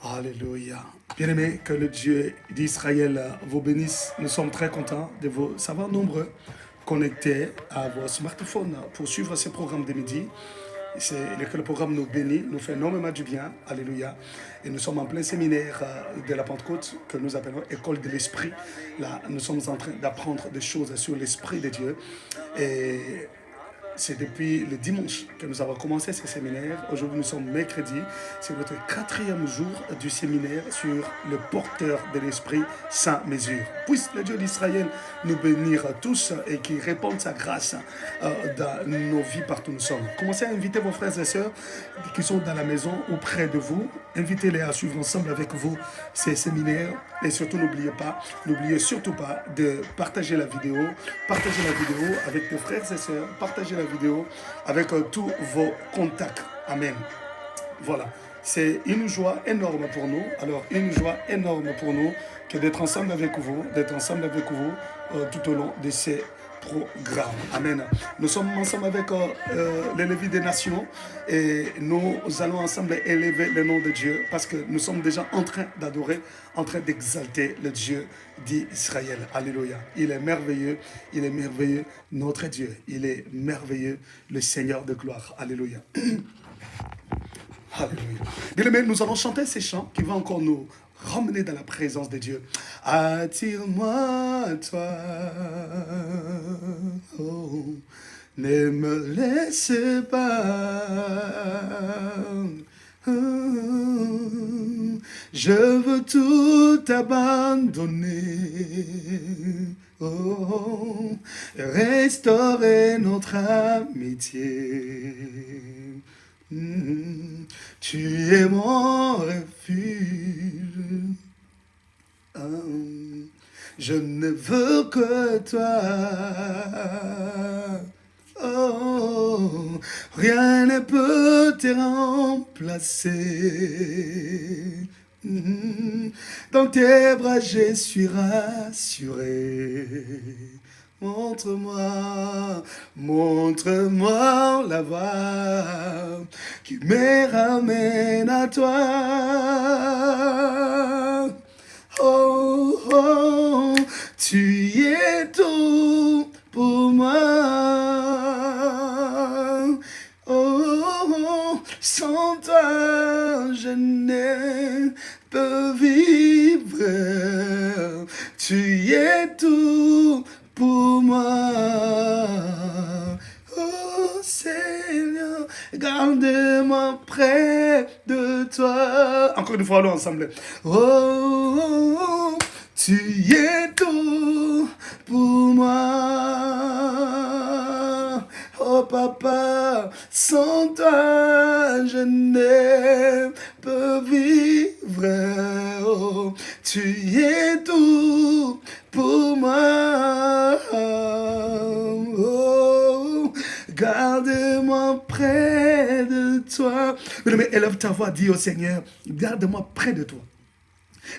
Alléluia. Bien-aimés, que le Dieu d'Israël vous bénisse. Nous sommes très contents de vous savoir nombreux connectés à vos smartphones pour suivre ce programme de midi. Que le programme nous bénit, nous fait énormément du bien. Alléluia. Et nous sommes en plein séminaire de la Pentecôte que nous appelons École de l'Esprit. Là, nous sommes en train d'apprendre des choses sur l'Esprit de Dieu. Et c'est depuis le dimanche que nous avons commencé ce séminaire. Aujourd'hui, nous sommes mercredi. C'est notre 4e jour du séminaire sur le porteur de l'esprit sans mesure. Puisse le Dieu d'Israël nous bénir tous et qu'il répande sa grâce dans nos vies partout où nous sommes. Commencez à inviter vos frères et sœurs qui sont dans la maison ou près de vous. Invitez-les à suivre ensemble avec vous ces séminaires. Et surtout, n'oubliez surtout pas de partager la vidéo. Partagez la vidéo avec vos frères et sœurs. Partagez la vidéo avec tous vos contacts. Amen. Voilà. C'est une joie énorme pour nous. Alors, une joie énorme pour nous que d'être ensemble avec vous, tout au long de ces programmes. Amen. Nous sommes ensemble avec les Lévites des Nations et nous allons ensemble élever le nom de Dieu parce que nous sommes déjà en train d'adorer, en train d'exalter le Dieu d'Israël. Alléluia. Il est merveilleux, notre Dieu. Il est merveilleux, le Seigneur de gloire. Alléluia. Alléluia. Bien aimé, nous allons chanter ces chants qui vont encore nous ramener dans la présence de Dieu. Attire-moi à toi, oh, ne me laisse pas. Oh, je veux tout abandonner. Oh, restaurer notre amitié. Tu es mon refuge. Oh, je ne veux que toi. Oh, rien ne peut te remplacer. Dans tes bras, je suis rassuré. Montre-moi la voie qui me ramène à toi. Oh, oh, tu es tout pour moi. Oh, oh, sans toi, je ne peux vivre. Tu es tout pour moi. Oh Seigneur, garde-moi près de toi. Encore une fois, allons ensemble. Oh, tu es tout pour moi. Oh papa, sans toi, je ne peux vivre. Oh, tu es tout pour moi. Oh, garde-moi près de toi. Mais élève ta voix, dis au Seigneur, garde-moi près de toi.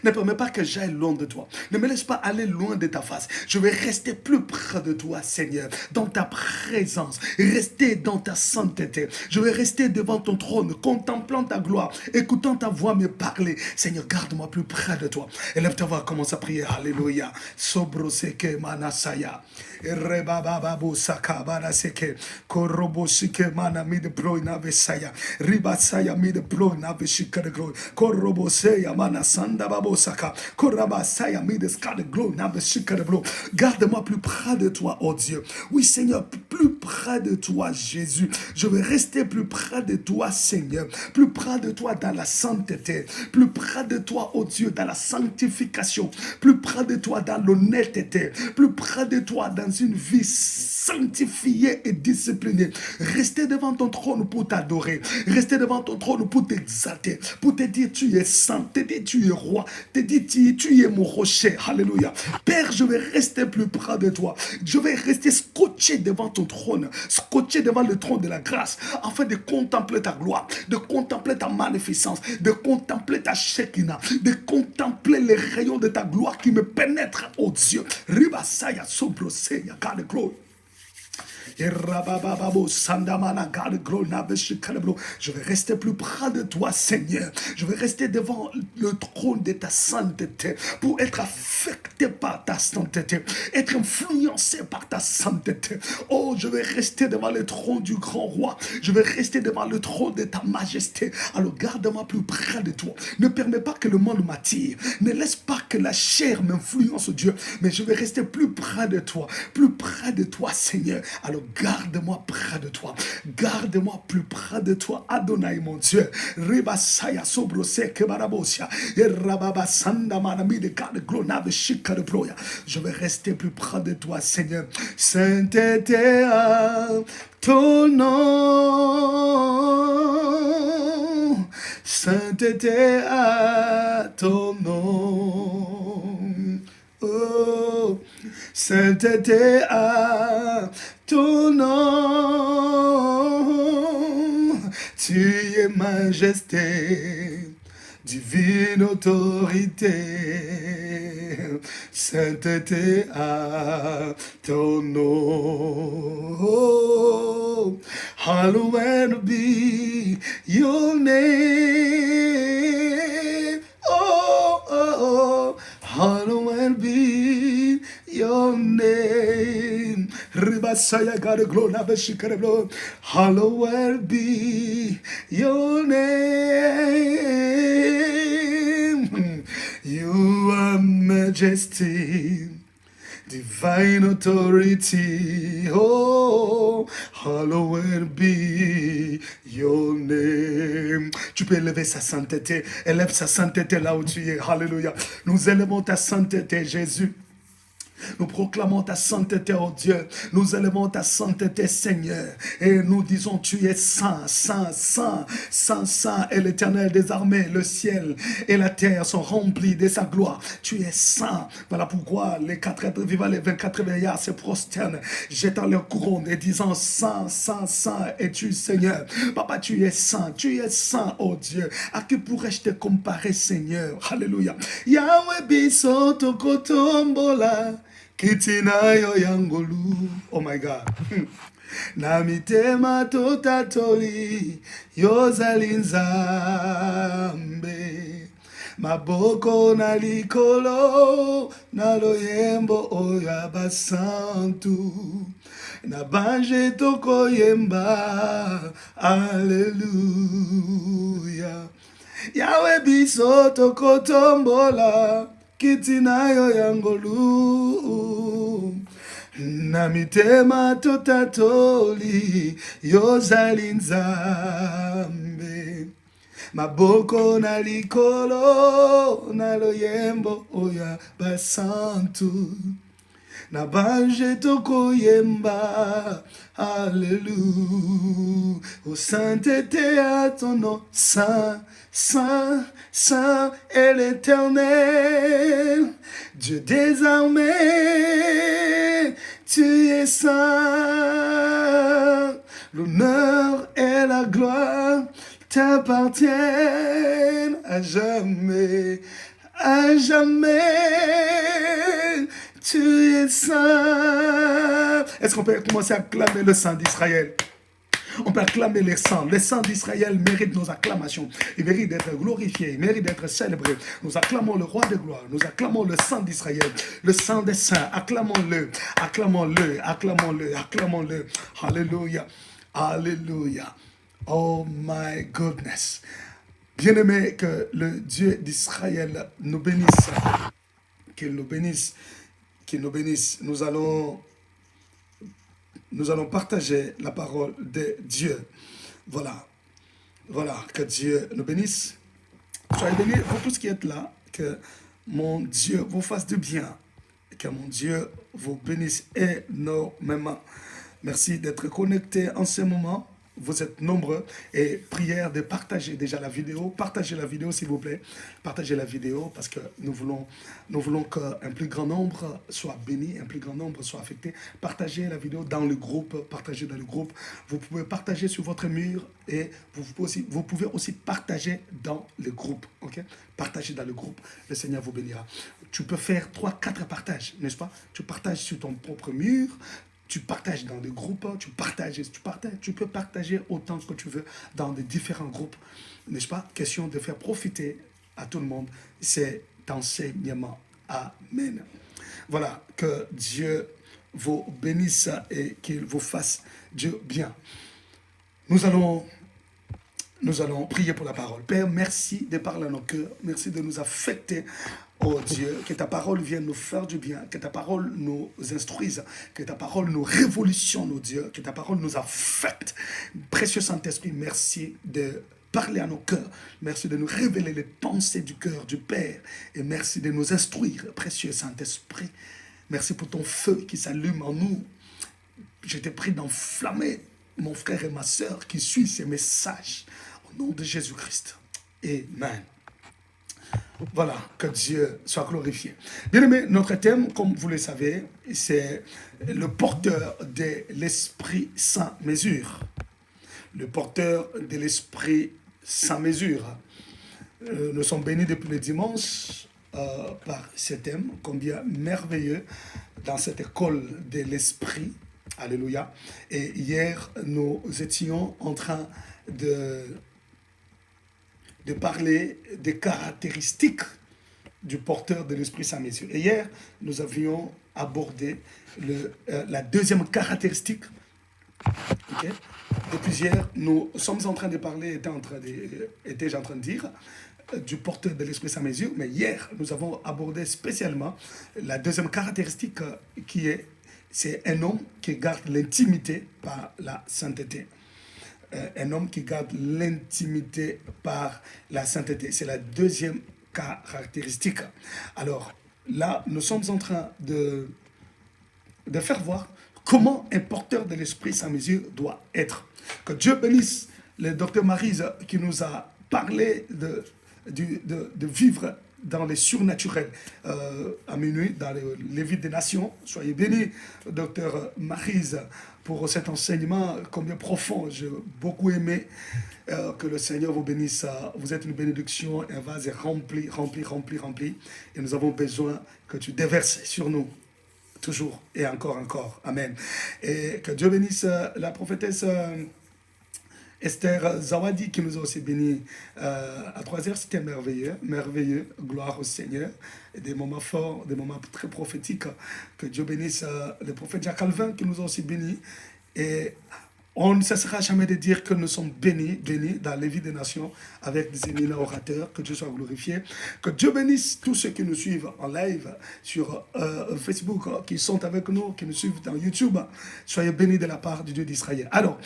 Ne permets pas que j'aille loin de toi. Ne me laisse pas aller loin de ta face. Je vais rester plus près de toi, Seigneur, dans ta présence. Rester dans ta sainteté. Je vais rester devant ton trône, contemplant ta gloire, écoutant ta voix me parler. Seigneur, garde-moi plus près de toi. Élève ta voix, commence à prier. Alléluia. Sobroseke manasaya. Rebababo sakabana seke. Korobosike mana mid broina vesaya. Ribasaya mid broina veshika de glory. Koroboseya mana sanda babosaka. Korabasaya mid ska de glory na veshika de glory. Garde-moi plus près de toi, oh Dieu. Oui, Seigneur, plus près de toi, Jésus. Je veux rester plus près de toi, Seigneur. Plus près de toi dans la sainteté. Plus près de toi, oh Dieu, dans la sanctification. Plus près de toi dans l'honnêteté. Plus près de toi dans une vie sanctifiée et disciplinée. Rester devant ton trône pour t'adorer. Rester devant ton trône pour t'exalter. Pour te dire tu es saint. Te dire tu es roi. Te dire tu es mon rocher. Alléluia. Père, je vais rester plus près de toi. Je vais rester scotché devant ton trône. Scotché devant le trône de la grâce. Afin de contempler ta gloire. De contempler ta magnificence. De contempler ta Shekinah. De contempler les rayons de ta gloire qui me pénètrent, oh Dieu. Ribasaya sobroseya, God the glory. Je vais rester plus près de toi, Seigneur. Je vais rester devant le trône de ta sainteté pour être affecté par ta sainteté, être influencé par ta sainteté. Oh, je vais rester devant le trône du grand roi. Je vais rester devant le trône de ta majesté. Alors garde-moi plus près de toi. Ne permets pas que le monde m'attire. Ne laisse pas que la chair m'influence, Dieu. Mais je vais rester plus près de toi. Plus près de toi, Seigneur. Alors garde-moi près de toi. Garde-moi plus près de toi, Adonai, mon Dieu. Ribasaya sobrose kebarabosia. Erababa sanda manami de kade glonave shika de broya. Je vais rester plus près de toi, Seigneur. Sainteté à ton nom. Sainteté à ton nom. Oh, sainteté à ton nom. Tu es majesté, divine autorité. Sainteté à ton nom. Oh, hallowed be your name. Oh, oh, oh. Hallowed be your name. Ribasaya God glory. Hallowed be your name. You are majesty, divine authority. Oh, hallowed be your name. Tu peux élever sa sainteté. Élève sa sainteté là où tu es. Alléluia. Nous élevons ta sainteté, Jésus. Nous proclamons ta sainteté, oh Dieu. Nous élevons ta sainteté, Seigneur. Et nous disons, tu es saint, saint, saint, saint, saint. Et l'Éternel des armées, le ciel et la terre sont remplis de sa gloire. Tu es saint. Voilà pourquoi les 4 êtres vivants, les 24 veillards se prosternent, jetant leur couronne et disant, saint, saint, saint es-tu, Seigneur. Papa, tu es saint, oh Dieu. À qui pourrais-je te comparer, Seigneur? Alléluia. Yahweh bisoto kotombola. Kitinayo yangolu. Oh my God. Namitema totatoli yozalinzambe. Maboko na likolo na loyembo oyabasantu. Na banje toko yemba. Alléluia. Yahweh bisoto kotombola. Kitinayo yangolu. Namitema totatoli yozalinzambe. Maboko na likolo na loyembo oya basantu. Na banje toko yemba. Alléluia. Au sainteté à ton nom. Saint, saint, saint est l'Éternel. Dieu des armées. Tu es saint. L'honneur et la gloire t'appartiennent à jamais. À jamais. Tu es saint. Est-ce qu'on peut commencer à acclamer le sang d'Israël? On peut acclamer les sangs. Les sangs d'Israël méritent nos acclamations. Ils méritent d'être glorifiés. Ils méritent d'être célébrés. Nous acclamons le roi de gloire. Nous acclamons le sang d'Israël. Le sang des saints. Acclamons-le. Acclamons-le. Acclamons-le. Acclamons-le. Alléluia. Alléluia. Oh my goodness. Bien-aimé, que le Dieu d'Israël nous bénisse. Qu'il nous bénisse. Qu'il nous bénisse. Nous allons partager la parole de Dieu. Voilà. Voilà. Que Dieu nous bénisse. Soyez bénis, vous tous qui êtes là. Que mon Dieu vous fasse du bien. Que mon Dieu vous bénisse énormément. Merci d'être connectés en ce moment. Vous êtes nombreux et prière de partager déjà la vidéo. Partagez la vidéo s'il vous plaît. Partagez la vidéo parce que nous voulons qu'un plus grand nombre soit béni, un plus grand nombre soit affecté. Partagez la vidéo dans le groupe. Partagez dans le groupe. Vous pouvez partager sur votre mur et vous pouvez aussi partager dans le groupe. Okay? Partagez dans le groupe. Le Seigneur vous bénira. Tu peux faire 3-4 partages, n'est-ce pas? Tu partages sur ton propre mur. tu partages dans des groupes, tu peux partager autant que tu veux dans des différents groupes, n'est-ce pas? Question de faire profiter à tout le monde cet enseignement. Amen. Voilà, que Dieu vous bénisse et qu'il vous fasse du bien. Nous allons prier pour la parole. Père, merci de parler à nos cœurs. Merci de nous affecter, oh Dieu. Que ta parole vienne nous faire du bien. Que ta parole nous instruise. Que ta parole nous révolutionne, oh Dieu. Que ta parole nous affecte. Précieux Saint-Esprit, merci de parler à nos cœurs. Merci de nous révéler les pensées du cœur du Père. Et merci de nous instruire, précieux Saint-Esprit. Merci pour ton feu qui s'allume en nous. Je te prie d'enflammer mon frère et ma sœur qui suivent ces messages. Au nom de Jésus-Christ. Amen. Voilà, que Dieu soit glorifié. Bien aimé, notre thème, comme vous le savez, c'est le porteur de l'Esprit sans mesure. Le porteur de l'Esprit sans mesure. Nous sommes bénis depuis le dimanche par ce thème, combien merveilleux dans cette école de l'Esprit. Alléluia. Et hier, nous étions en train de parler des caractéristiques du porteur de l'Esprit sans mesure. Et hier, nous avions abordé la deuxième caractéristique. Okay? Depuis hier, nous sommes en train de parler, étais-je en train de dire, du porteur de l'Esprit sans mesure, mais hier, nous avons abordé spécialement la deuxième caractéristique c'est un homme qui garde l'intimité par la sainteté. Un homme qui garde l'intimité par la sainteté. C'est la deuxième caractéristique. Alors, là, nous sommes en train de faire voir comment un porteur de l'Esprit sans mesure doit être. Que Dieu bénisse le docteur Maryse qui nous a parlé de vivre dans les surnaturels à minuit, dans les vies des nations. Soyez bénis, docteur Maryse, pour cet enseignement combien profond. J'ai beaucoup aimé. Que le Seigneur vous bénisse. Vous êtes une bénédiction, un vase est rempli, rempli, rempli, rempli. Et nous avons besoin que tu déverses sur nous. Toujours et encore, encore. Amen. Et que Dieu bénisse la prophétesse Esther Zawadi qui nous a aussi bénis à 3 heures. C'était merveilleux, merveilleux. Gloire au Seigneur. Et des moments forts, des moments très prophétiques. Que Dieu bénisse le prophète Jacques Calvin qui nous a aussi bénis. Et on ne cessera jamais de dire que nous sommes bénis, bénis dans les vies des nations avec des éminents orateurs. Que Dieu soit glorifié. Que Dieu bénisse tous ceux qui nous suivent en live sur Facebook, qui sont avec nous, qui nous suivent dans YouTube. Soyez bénis de la part du Dieu d'Israël. Alors,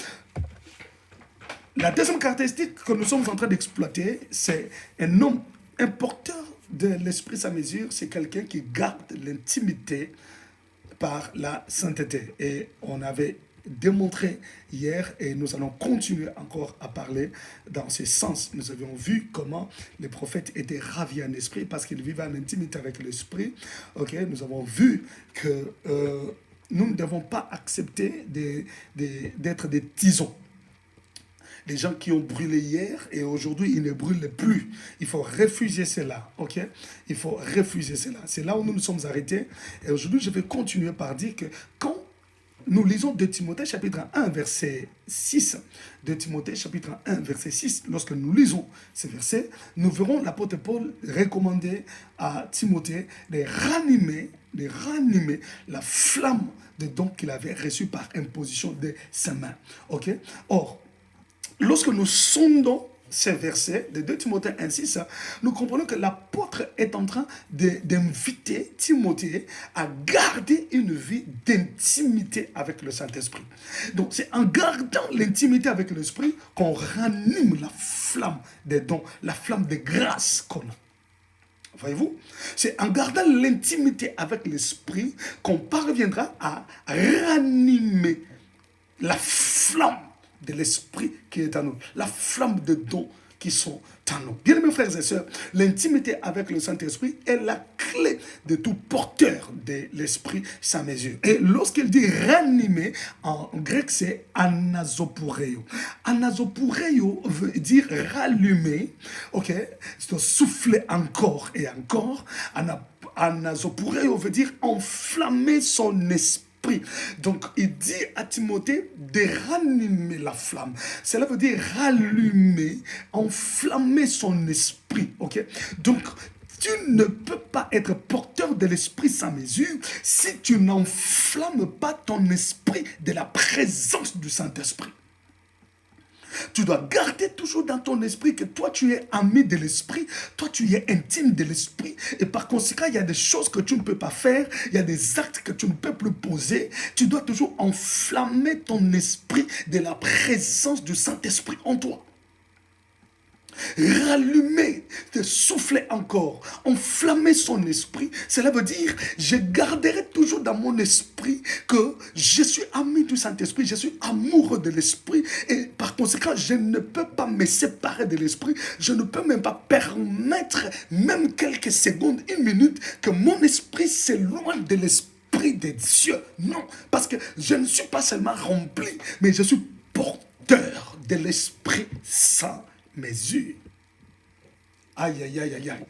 la deuxième caractéristique que nous sommes en train d'exploiter, c'est un porteur de l'Esprit sans mesure, c'est quelqu'un qui garde l'intimité par la sainteté. Et on avait démontré hier, et nous allons continuer encore à parler dans ce sens. Nous avions vu comment les prophètes étaient ravis en esprit parce qu'ils vivaient en intimité avec l'Esprit. Okay? Nous avons vu que nous ne devons pas accepter d'être des tisons. Les gens qui ont brûlé hier et aujourd'hui, ils ne brûlent plus. Il faut refuser cela, ok? Il faut refuser cela. C'est là où nous nous sommes arrêtés. Et aujourd'hui, je vais continuer par dire que quand nous lisons 2 Timothée chapitre 1, verset 6, 2 Timothée chapitre 1, verset 6, lorsque nous lisons ces versets, nous verrons l'apôtre Paul recommander à Timothée de ranimer la flamme de don qu'il avait reçu par imposition de ses mains. Ok? Or, lorsque nous sondons ces versets de 2 Timothée 1,6, nous comprenons que l'apôtre est en train d'inviter Timothée à garder une vie d'intimité avec le Saint-Esprit. Donc, c'est en gardant l'intimité avec l'Esprit qu'on ranime la flamme des dons, la flamme de grâce qu'on a. Voyez-vous? C'est en gardant l'intimité avec l'Esprit qu'on parviendra à ranimer la flamme de l'Esprit qui est en nous, la flamme de dons qui sont en nous. Bien mes frères et sœurs, l'intimité avec le Saint-Esprit est la clé de tout porteur de l'Esprit sans mesure. Et lorsqu'il dit ranimer, en grec c'est anazopoureo. Anazopoureo veut dire rallumer, ok, c'est souffler encore et encore. Anazopoureo veut dire enflammer son esprit. esprit. Donc, il dit à Timothée de ranimer la flamme. Cela veut dire rallumer, enflammer son esprit. Ok? Donc, tu ne peux pas être porteur de l'esprit sans mesure si tu n'enflammes pas ton esprit de la présence du Saint-Esprit. Tu dois garder toujours dans ton esprit que toi, tu es ami de l'esprit, toi, tu es intime de l'esprit. Et par conséquent, il y a des choses que tu ne peux pas faire, il y a des actes que tu ne peux plus poser. Tu dois toujours enflammer ton esprit de la présence du Saint-Esprit en toi. Rallumer, de souffler encore, enflammer son esprit. Cela veut dire, je garderai toujours dans mon esprit que je suis ami du Saint-Esprit, je suis amoureux de l'esprit et par conséquent, je ne peux pas me séparer de l'esprit, je ne peux même pas permettre, même quelques secondes, une minute, que mon esprit s'éloigne de l'esprit de Dieu. Non, parce que je ne suis pas seulement rempli, mais je suis porteur de l'Esprit Saint. Mesure. Aïe, aïe, aïe, aïe, aïe.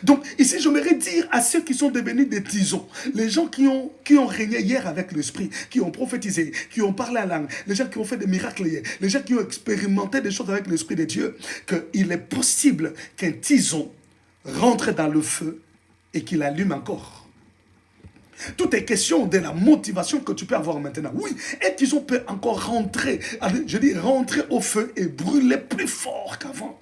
Donc, ici, j'aimerais dire à ceux qui sont devenus des tisons, les gens qui ont régné hier avec l'esprit, qui ont prophétisé, qui ont parlé en langue, les gens qui ont fait des miracles hier, les gens qui ont expérimenté des choses avec l'esprit de Dieu, qu'il est possible qu'un tison rentre dans le feu et qu'il allume encore. Tout est question de la motivation que tu peux avoir maintenant. Oui, un tison peut encore rentrer, je dis rentrer au feu et brûler plus fort qu'avant.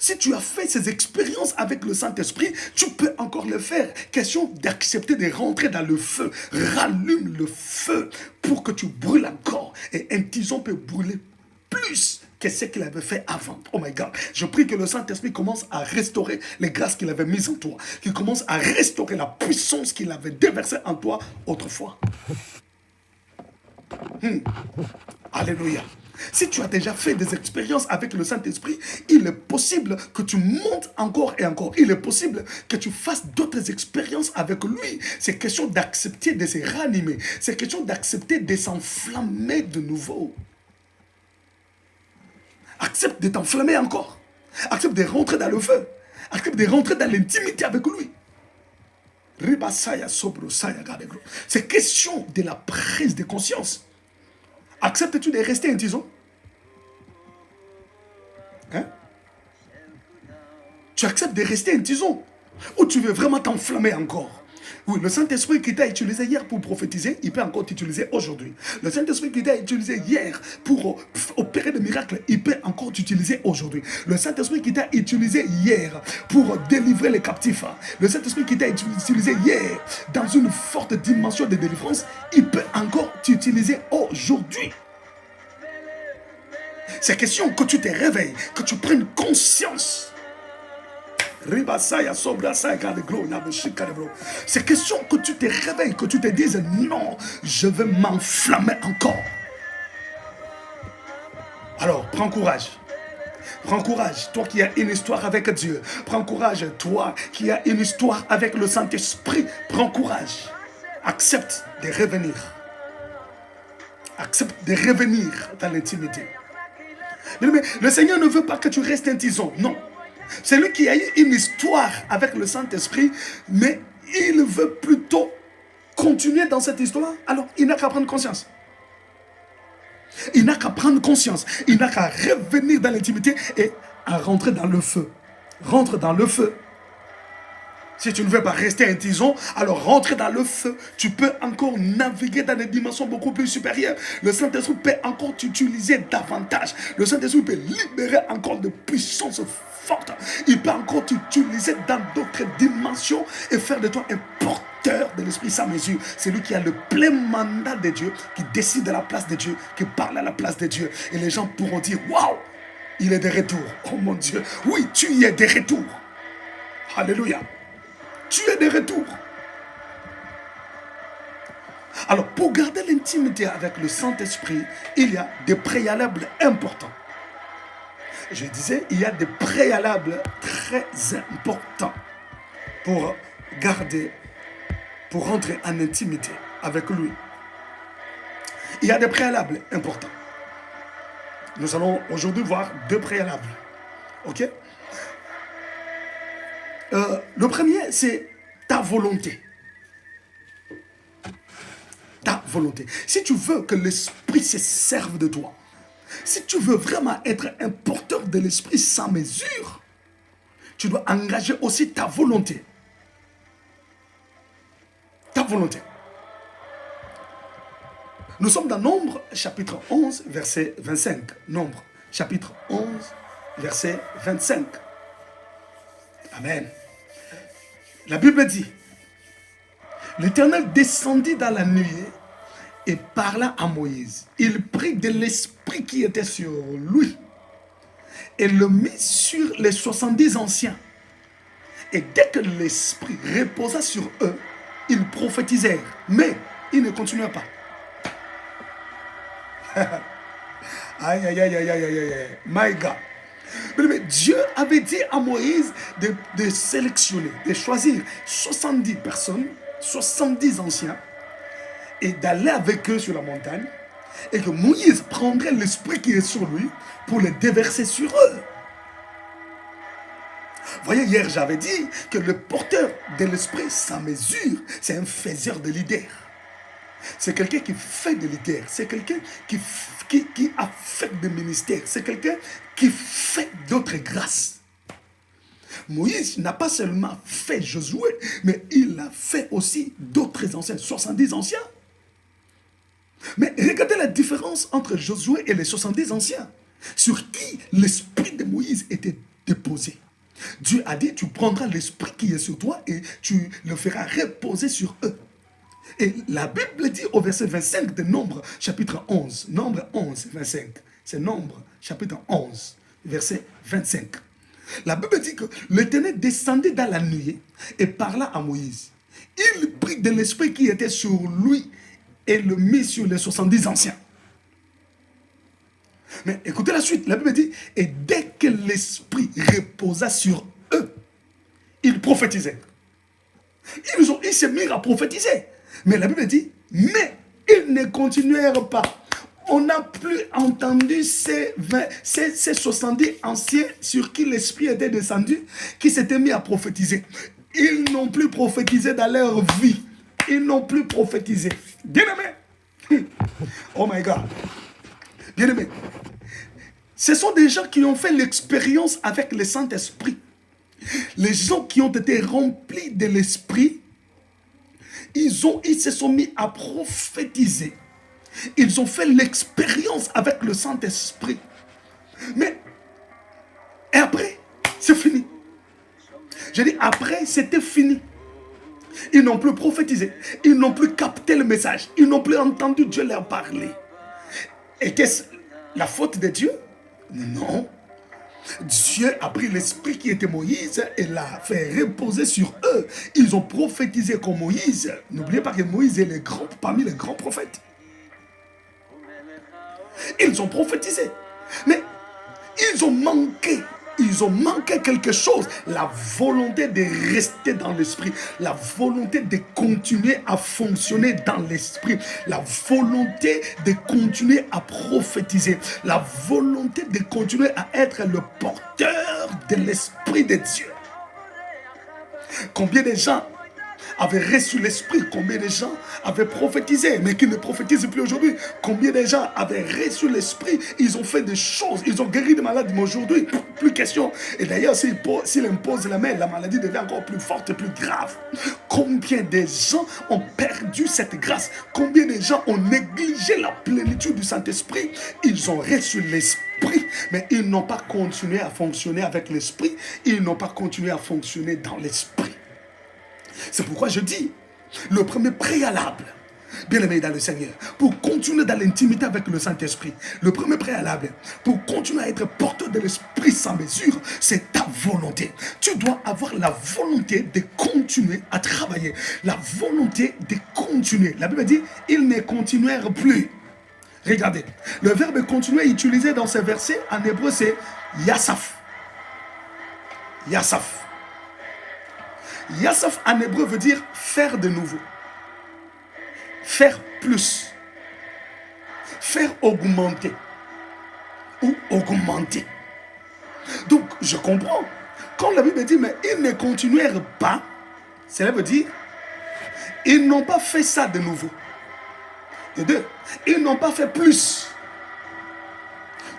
Si tu as fait ces expériences avec le Saint-Esprit, tu peux encore le faire. Question d'accepter de rentrer dans le feu. Rallume le feu pour que tu brûles encore. Et un tison peut brûler plus que ce qu'il avait fait avant. Oh my God. Je prie que le Saint-Esprit commence à restaurer les grâces qu'il avait mises en toi. Qu'il commence à restaurer la puissance qu'il avait déversée en toi autrefois. Alléluia. Si tu as déjà fait des expériences avec le Saint-Esprit, il est possible que tu montes encore et encore. Il est possible que tu fasses d'autres expériences avec lui. C'est question d'accepter de se ranimer. C'est question d'accepter de s'enflammer de nouveau. Accepte de t'enflammer encore. Accepte de rentrer dans le feu. Accepte de rentrer dans l'intimité avec lui. C'est question de la prise de conscience. Acceptes-tu de rester un tison? Hein? Tu acceptes de rester un tison? Ou tu veux vraiment t'enflammer encore? Oui, le Saint-Esprit qui t'a utilisé hier pour prophétiser, il peut encore t'utiliser aujourd'hui. Le Saint-Esprit qui t'a utilisé hier pour opérer des miracles, il peut encore t'utiliser aujourd'hui. Le Saint-Esprit qui t'a utilisé hier pour délivrer les captifs, le Saint-Esprit qui t'a utilisé hier dans une forte dimension de délivrance, il peut encore t'utiliser aujourd'hui. C'est question que tu te réveilles, que tu prennes conscience. C'est question que tu te réveilles, que tu te dises non, je vais m'enflammer encore. Alors, prends courage. Prends courage, toi qui as une histoire avec Dieu. Prends courage, toi qui as une histoire avec le Saint-Esprit. Prends courage. Accepte de revenir. Accepte de revenir dans l'intimité. Mais le Seigneur ne veut pas que tu restes un tison, non. C'est lui qui a eu une histoire avec le Saint-Esprit, mais il veut plutôt continuer dans cette histoire. Alors, il n'a qu'à prendre conscience. Il n'a qu'à prendre conscience. Il n'a qu'à revenir dans l'intimité et à rentrer dans le feu. Rentre dans le feu. Si tu ne veux pas rester un tison, alors rentre dans le feu. Tu peux encore naviguer dans des dimensions beaucoup plus supérieures. Le Saint-Esprit peut encore t'utiliser davantage. Le Saint-Esprit peut libérer encore de puissance forte. Il peut encore t'utiliser dans d'autres dimensions et faire de toi un porteur de l'Esprit sans mesure. C'est lui qui a le plein mandat de Dieu, qui décide à la place de Dieu, qui parle à la place de Dieu. Et les gens pourront dire, waouh, il est de retour. Oh mon Dieu, oui, tu y es de retour. Alléluia. Tu es de retour. Alors, pour garder l'intimité avec le Saint-Esprit, il y a des préalables importants. Je disais, il y a des préalables très importants pour garder, pour rentrer en intimité avec lui. Il y a des préalables importants. Nous allons aujourd'hui voir deux préalables. Ok? Le premier, c'est ta volonté. volonté. Si tu veux que l'Esprit se serve de toi, si tu veux vraiment être un porteur de l'Esprit sans mesure, tu dois engager aussi ta volonté. Ta volonté. Nous sommes dans Nombre, chapitre 11, verset 25. Nombre, chapitre 11, verset 25. Amen. La Bible dit, l'Éternel descendit dans la nuée et parla à Moïse. Il prit de l'esprit qui était sur lui et le mit sur les 70 anciens. Et dès que l'esprit reposa sur eux, ils prophétisèrent, mais ils ne continuèrent pas. Aïe, aïe, aïe, aïe, aïe, aïe, aïe, my God. Mais Dieu avait dit à Moïse de sélectionner, de choisir 70 personnes, 70 anciens, et d'aller avec eux sur la montagne, et que Moïse prendrait l'esprit qui est sur lui pour le déverser sur eux. Vous voyez, hier j'avais dit que le porteur de l'esprit sans mesure, c'est un faiseur de leader. C'est quelqu'un qui fait des leaders, c'est quelqu'un qui a fait des ministères, c'est quelqu'un qui fait d'autres grâces. Moïse n'a pas seulement fait Josué, mais il a fait aussi d'autres anciens, 70 anciens. Mais regardez la différence entre Josué et les 70 anciens, sur qui l'esprit de Moïse était déposé. Dieu a dit, tu prendras l'esprit qui est sur toi et tu le feras reposer sur eux. Et la Bible dit au verset 25 de Nombre, chapitre 11, Nombre 11, 25. C'est Nombre, chapitre 11, verset 25. La Bible dit que l'Éternel descendait dans la nuée et parla à Moïse. Il prit de l'esprit qui était sur lui et le mit sur les 70 anciens. Mais écoutez la suite, la Bible dit, et dès que l'esprit reposa sur eux, ils prophétisaient. Ils se mirent à prophétiser. Mais la Bible dit, mais ils ne continuèrent pas. On n'a plus entendu ces 70 anciens sur qui l'esprit était descendu, qui s'étaient mis à prophétiser. Ils n'ont plus prophétisé dans leur vie. Ils n'ont plus prophétisé. Bien-aimés. Oh my God. Bien-aimés. Ce sont des gens qui ont fait l'expérience avec le Saint-Esprit. Les gens qui ont été remplis de l'Esprit, ils se sont mis à prophétiser. Ils ont fait l'expérience avec le Saint-Esprit. Mais, et après, c'est fini. J'ai dit, après, c'était fini. Ils n'ont plus prophétisé. Ils n'ont plus capté le message. Ils n'ont plus entendu Dieu leur parler. Était-ce la faute de Dieu? Non. Dieu a pris l'esprit qui était Moïse et l'a fait reposer sur eux. Ils ont prophétisé comme Moïse. N'oubliez pas que Moïse est parmi les grands prophètes. Ils ont prophétisé. Mais ils ont manqué. Ils ont manqué quelque chose. La volonté de rester dans l'esprit. La volonté de continuer à fonctionner dans l'esprit. La volonté de continuer à prophétiser. La volonté de continuer à être le porteur de l'esprit de Dieu. Combien de gens avaient reçu l'esprit, combien de gens avaient prophétisé, mais qui ne prophétisent plus aujourd'hui. Combien de gens avaient reçu l'esprit, ils ont fait des choses, ils ont guéri des malades, mais aujourd'hui, plus question. Et d'ailleurs, s'il impose la main, la maladie devient encore plus forte et plus grave. Combien de gens ont perdu cette grâce? Combien de gens ont négligé la plénitude du Saint-Esprit? Ils ont reçu l'esprit, mais ils n'ont pas continué à fonctionner avec l'esprit, ils n'ont pas continué à fonctionner dans l'esprit. C'est pourquoi je dis, le premier préalable, bien-aimé dans le Seigneur, pour continuer dans l'intimité avec le Saint-Esprit, le premier préalable, pour continuer à être porteur de l'Esprit sans mesure, c'est ta volonté. Tu dois avoir la volonté de continuer à travailler, la volonté de continuer. La Bible dit, ils ne continuèrent plus. Regardez, le verbe continuer utilisé dans ce verset en hébreu, c'est Yassaf. Yassaf. Yassaf en hébreu veut dire faire de nouveau, faire plus, faire augmenter ou augmenter. Donc je comprends. Quand la Bible dit mais ils ne continuèrent pas, cela veut dire ils n'ont pas fait ça de nouveau. De deux, ils n'ont pas fait plus.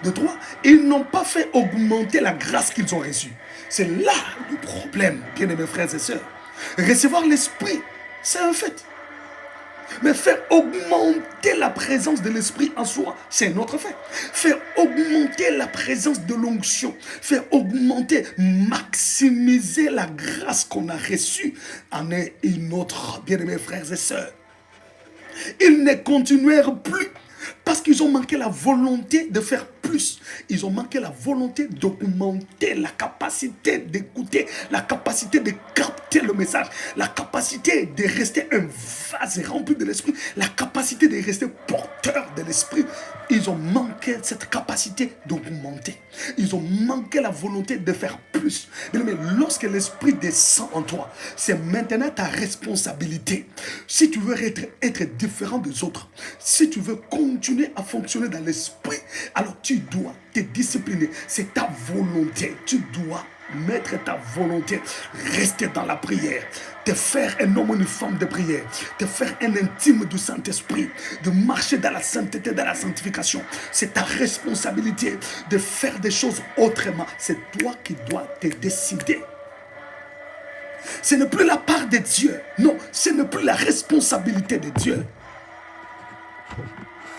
De trois, ils n'ont pas fait augmenter la grâce qu'ils ont reçue. C'est là le problème, bien-aimés frères et sœurs. Recevoir l'Esprit, c'est un fait. Mais faire augmenter la présence de l'Esprit en soi, c'est un autre fait. Faire augmenter la présence de l'onction, faire augmenter, maximiser la grâce qu'on a reçue, en est une autre, bien-aimés frères et sœurs. Ils ne continuèrent plus parce qu'ils ont manqué la volonté de faire plus. Ils ont manqué la volonté d'augmenter la capacité d'écouter, la capacité de capter le message, la capacité de rester un vase rempli de l'esprit, la capacité de rester porteur de l'esprit. Ils ont manqué cette capacité d'augmenter. Ils ont manqué la volonté de faire plus. Mais lorsque l'esprit descend en toi, c'est maintenant ta responsabilité. Si tu veux être différent des autres, si tu veux continuer à fonctionner dans l'esprit, alors tu dois te discipliner. C'est ta volonté. Tu dois mettre ta volonté, rester dans la prière, te faire un homme ou une femme de prière, te faire un intime du Saint-Esprit, de marcher dans la sainteté, dans la sanctification. C'est ta responsabilité de faire des choses autrement. C'est toi qui dois te décider. Ce n'est plus la part de Dieu. Non, ce n'est plus la responsabilité de Dieu.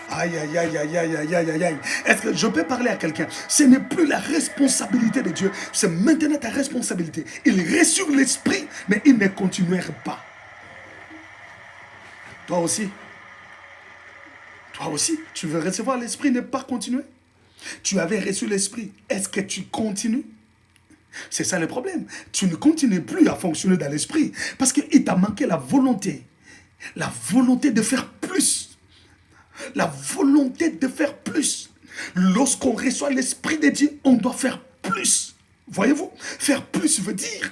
Aïe, aïe, aïe, aïe, aïe, aïe, aïe, aïe. Est-ce que je peux parler à quelqu'un? Ce n'est plus la responsabilité de Dieu. C'est maintenant ta responsabilité. Ils reçurent l'esprit, mais ils ne continuèrent pas. Toi aussi, tu veux recevoir l'esprit, ne pas continuer? Tu avais reçu l'esprit. Est-ce que tu continues? C'est ça le problème. Tu ne continues plus à fonctionner dans l'esprit parce qu'il t'a manqué la volonté. La volonté de faire plus. La volonté de faire plus. Lorsqu'on reçoit l'Esprit de Dieu, on doit faire plus. Voyez-vous? Faire plus veut dire,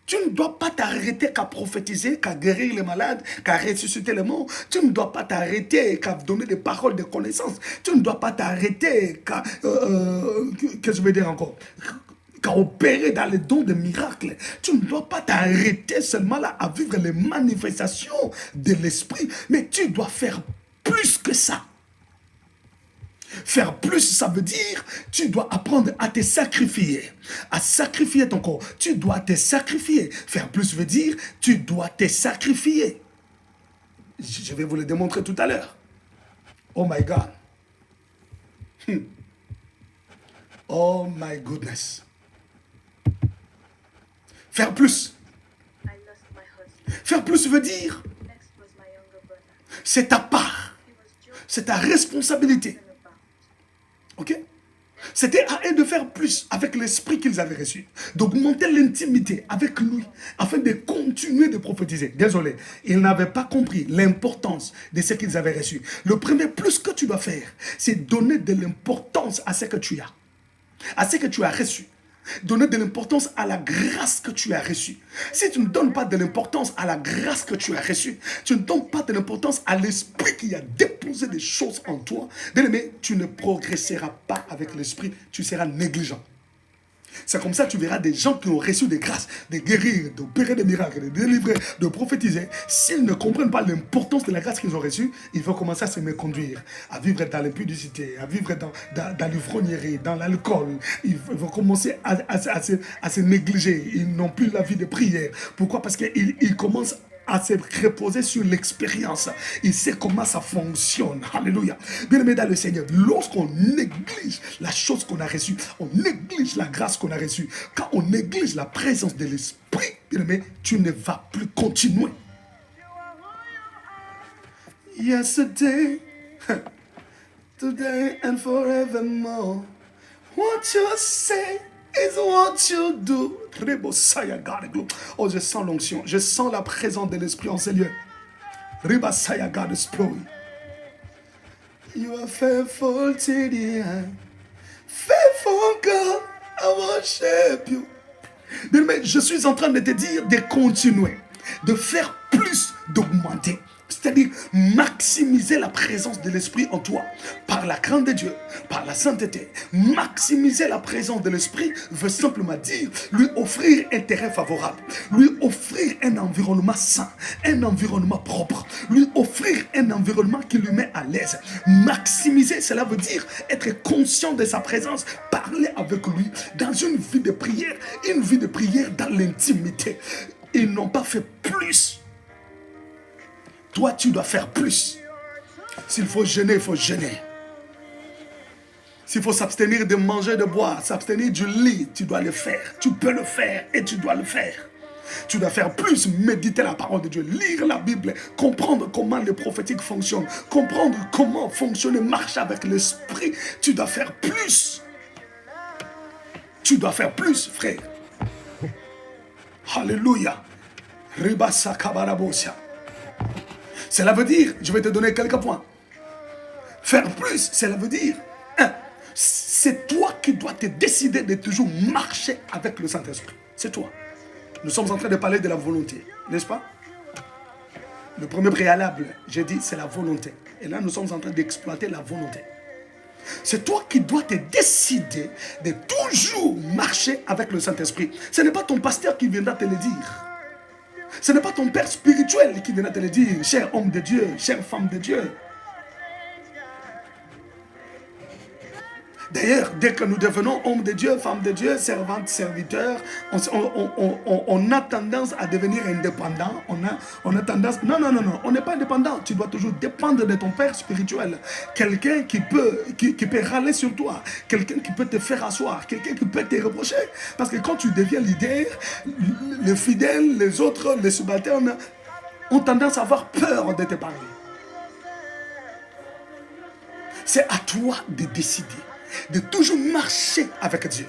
tu ne dois pas t'arrêter qu'à prophétiser, qu'à guérir les malades, qu'à ressusciter les morts. Tu ne dois pas t'arrêter qu'à donner des paroles de connaissance. Tu ne dois pas t'arrêter qu'à... qu'est-ce que je veux dire encore? Qu'à opérer dans les dons de miracles. Tu ne dois pas t'arrêter seulement là à vivre les manifestations de l'Esprit, mais tu dois faire plus que ça. Faire plus, ça veut dire, tu dois apprendre à te sacrifier. À sacrifier ton corps. Tu dois te sacrifier. Faire plus veut dire, tu dois te sacrifier. Je vais vous le démontrer tout à l'heure. Oh my God. Oh my goodness. Faire plus. Faire plus veut dire, c'est ta part. C'est ta responsabilité. Ok? C'était à eux de faire plus avec l'esprit qu'ils avaient reçu. D'augmenter l'intimité avec lui afin de continuer de prophétiser. Désolé, ils n'avaient pas compris l'importance de ce qu'ils avaient reçu. Le premier plus que tu dois faire, c'est donner de l'importance à ce que tu as. À ce que tu as reçu. Donner de l'importance à la grâce que tu as reçue. Si tu ne donnes pas de l'importance à la grâce que tu as reçue, tu ne donnes pas de l'importance à l'esprit qui a déposé des choses en toi, bien-aimé, tu ne progresseras pas avec l'esprit, tu seras négligent. C'est comme ça que tu verras des gens qui ont reçu des grâces, de guérir, d'opérer des miracles, de délivrer, de prophétiser. S'ils ne comprennent pas l'importance de la grâce qu'ils ont reçue, ils vont commencer à se méconduire, à vivre dans l'impudicité, à vivre dans l'ivrognerie, dans l'alcool. Ils vont commencer à se négliger. Ils n'ont plus la vie de prière. Pourquoi? Parce qu'ils commencent à se reposer sur l'expérience. Il sait comment ça fonctionne. Alléluia. Bien-aimé dans le Seigneur, lorsqu'on néglige la chose qu'on a reçue, on néglige la grâce qu'on a reçue, quand on néglige la présence de l'Esprit, bien-aimé, tu ne vas plus continuer. Yesterday, today and forevermore, what you say is what you do. Oh, je sens l'onction. Je sens la présence de l'Esprit en ce lieu. You are faithful to the end. Faithful God, I worship you. Mais je suis en train de te dire de continuer, de faire plus, d'augmenter. C'est-à-dire maximiser la présence de l'Esprit en toi par la crainte de Dieu, par la sainteté. Maximiser la présence de l'Esprit veut simplement dire lui offrir un terrain favorable, lui offrir un environnement sain, un environnement propre, lui offrir un environnement qui lui met à l'aise. Maximiser, cela veut dire être conscient de sa présence, parler avec lui dans une vie de prière dans l'intimité. Ils n'ont pas fait plus. Toi, tu dois faire plus. S'il faut jeûner, il faut jeûner. S'il faut s'abstenir de manger, de boire, s'abstenir du lit, tu dois le faire. Tu peux le faire et tu dois le faire. Tu dois faire plus, méditer la parole de Dieu, lire la Bible, comprendre comment le prophétique fonctionne, comprendre comment fonctionne, marcher avec l'esprit. Tu dois faire plus. Tu dois faire plus, frère. Alléluia. Ribasa kabarabosia. Cela veut dire, je vais te donner quelques points. Faire plus, cela veut dire, c'est toi qui dois te décider de toujours marcher avec le Saint-Esprit. C'est toi. Nous sommes en train de parler de la volonté, n'est-ce pas? Le premier préalable, j'ai dit, c'est la volonté. Et là, nous sommes en train d'exploiter la volonté. C'est toi qui dois te décider de toujours marcher avec le Saint-Esprit. Ce n'est pas ton pasteur qui viendra te le dire. Ce n'est pas ton père spirituel qui viendra te le dire, cher homme de Dieu, chère femme de Dieu. D'ailleurs, dès que nous devenons hommes de Dieu, femmes de Dieu, servantes, serviteurs, on a tendance à devenir indépendants. On a tendance... Non, on n'est pas indépendant. Tu dois toujours dépendre de ton père spirituel. Quelqu'un qui peut râler sur toi. Quelqu'un qui peut te faire asseoir. Quelqu'un qui peut te reprocher. Parce que quand tu deviens leader, les fidèles, les autres, les subalternes, ont tendance à avoir peur de te parler. C'est à toi de décider de toujours marcher avec Dieu,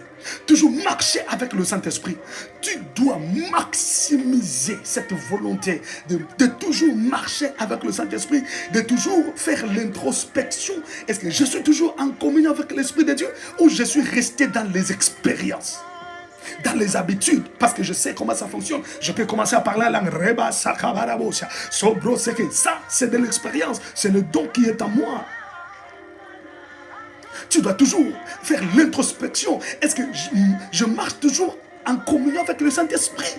toujours marcher avec le Saint-Esprit. Tu dois maximiser cette volonté de toujours marcher avec le Saint-Esprit, de toujours faire l'introspection. Est-ce que je suis toujours en communion avec l'Esprit de Dieu ou je suis resté dans les expériences, dans les habitudes, parce que je sais comment ça fonctionne. Je peux commencer à parler la langue. Ça, c'est de l'expérience. C'est le don qui est en moi. Tu dois toujours faire l'introspection. Est-ce que je marche toujours en communion avec le Saint-Esprit?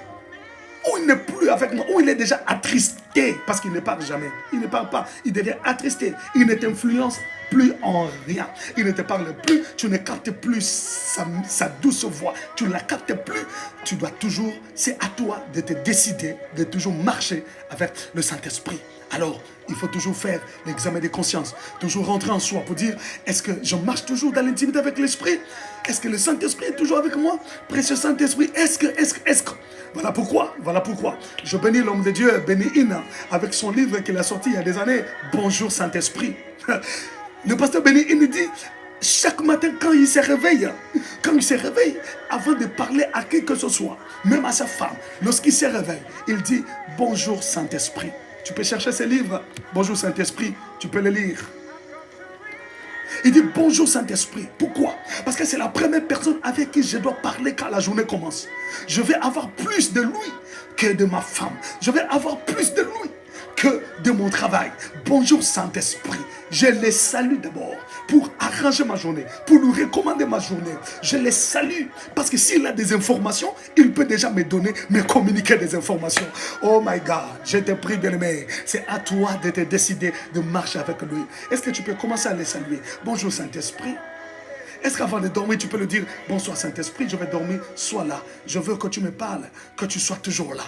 Ou il n'est plus avec moi, ou il est déjà attristé, parce qu'il ne parle jamais. Il ne parle pas, il devient attristé. Il ne t'influence plus en rien. Il ne te parle plus, tu ne captes plus sa douce voix. Tu ne la captes plus. Tu dois toujours, c'est à toi de te décider, de toujours marcher avec le Saint-Esprit. Alors, il faut toujours faire l'examen de conscience, toujours rentrer en soi pour dire, est-ce que je marche toujours dans l'intimité avec l'Esprit? Est-ce que le Saint-Esprit est toujours avec moi? Précieux Saint-Esprit, est-ce que... Voilà pourquoi, je bénis l'homme de Dieu, bénis Ina, avec son livre qu'il a sorti il y a des années, Bonjour Saint-Esprit. Le pasteur Béni Ina dit, chaque matin quand il se réveille, avant de parler à qui que ce soit, même à sa femme, lorsqu'il se réveille, il dit, Bonjour Saint-Esprit. Tu peux chercher ces livres. Bonjour Saint-Esprit, tu peux les lire. Il dit bonjour Saint-Esprit. Pourquoi? Parce que c'est la première personne avec qui je dois parler quand la journée commence. Je vais avoir plus de lui que de ma femme. Je vais avoir plus de lui que de mon travail. Bonjour Saint-Esprit. Je les salue d'abord pour arranger ma journée, pour lui recommander ma journée. Je les salue parce que s'il a des informations, il peut déjà me donner, me communiquer des informations. Oh my God, je te prie bien-aimé, c'est à toi de te décider de marcher avec lui. Est-ce que tu peux commencer à les saluer? Bonjour Saint-Esprit. Est-ce qu'avant de dormir, tu peux le dire, bonsoir Saint-Esprit, je vais dormir, sois là. Je veux que tu me parles, que tu sois toujours là.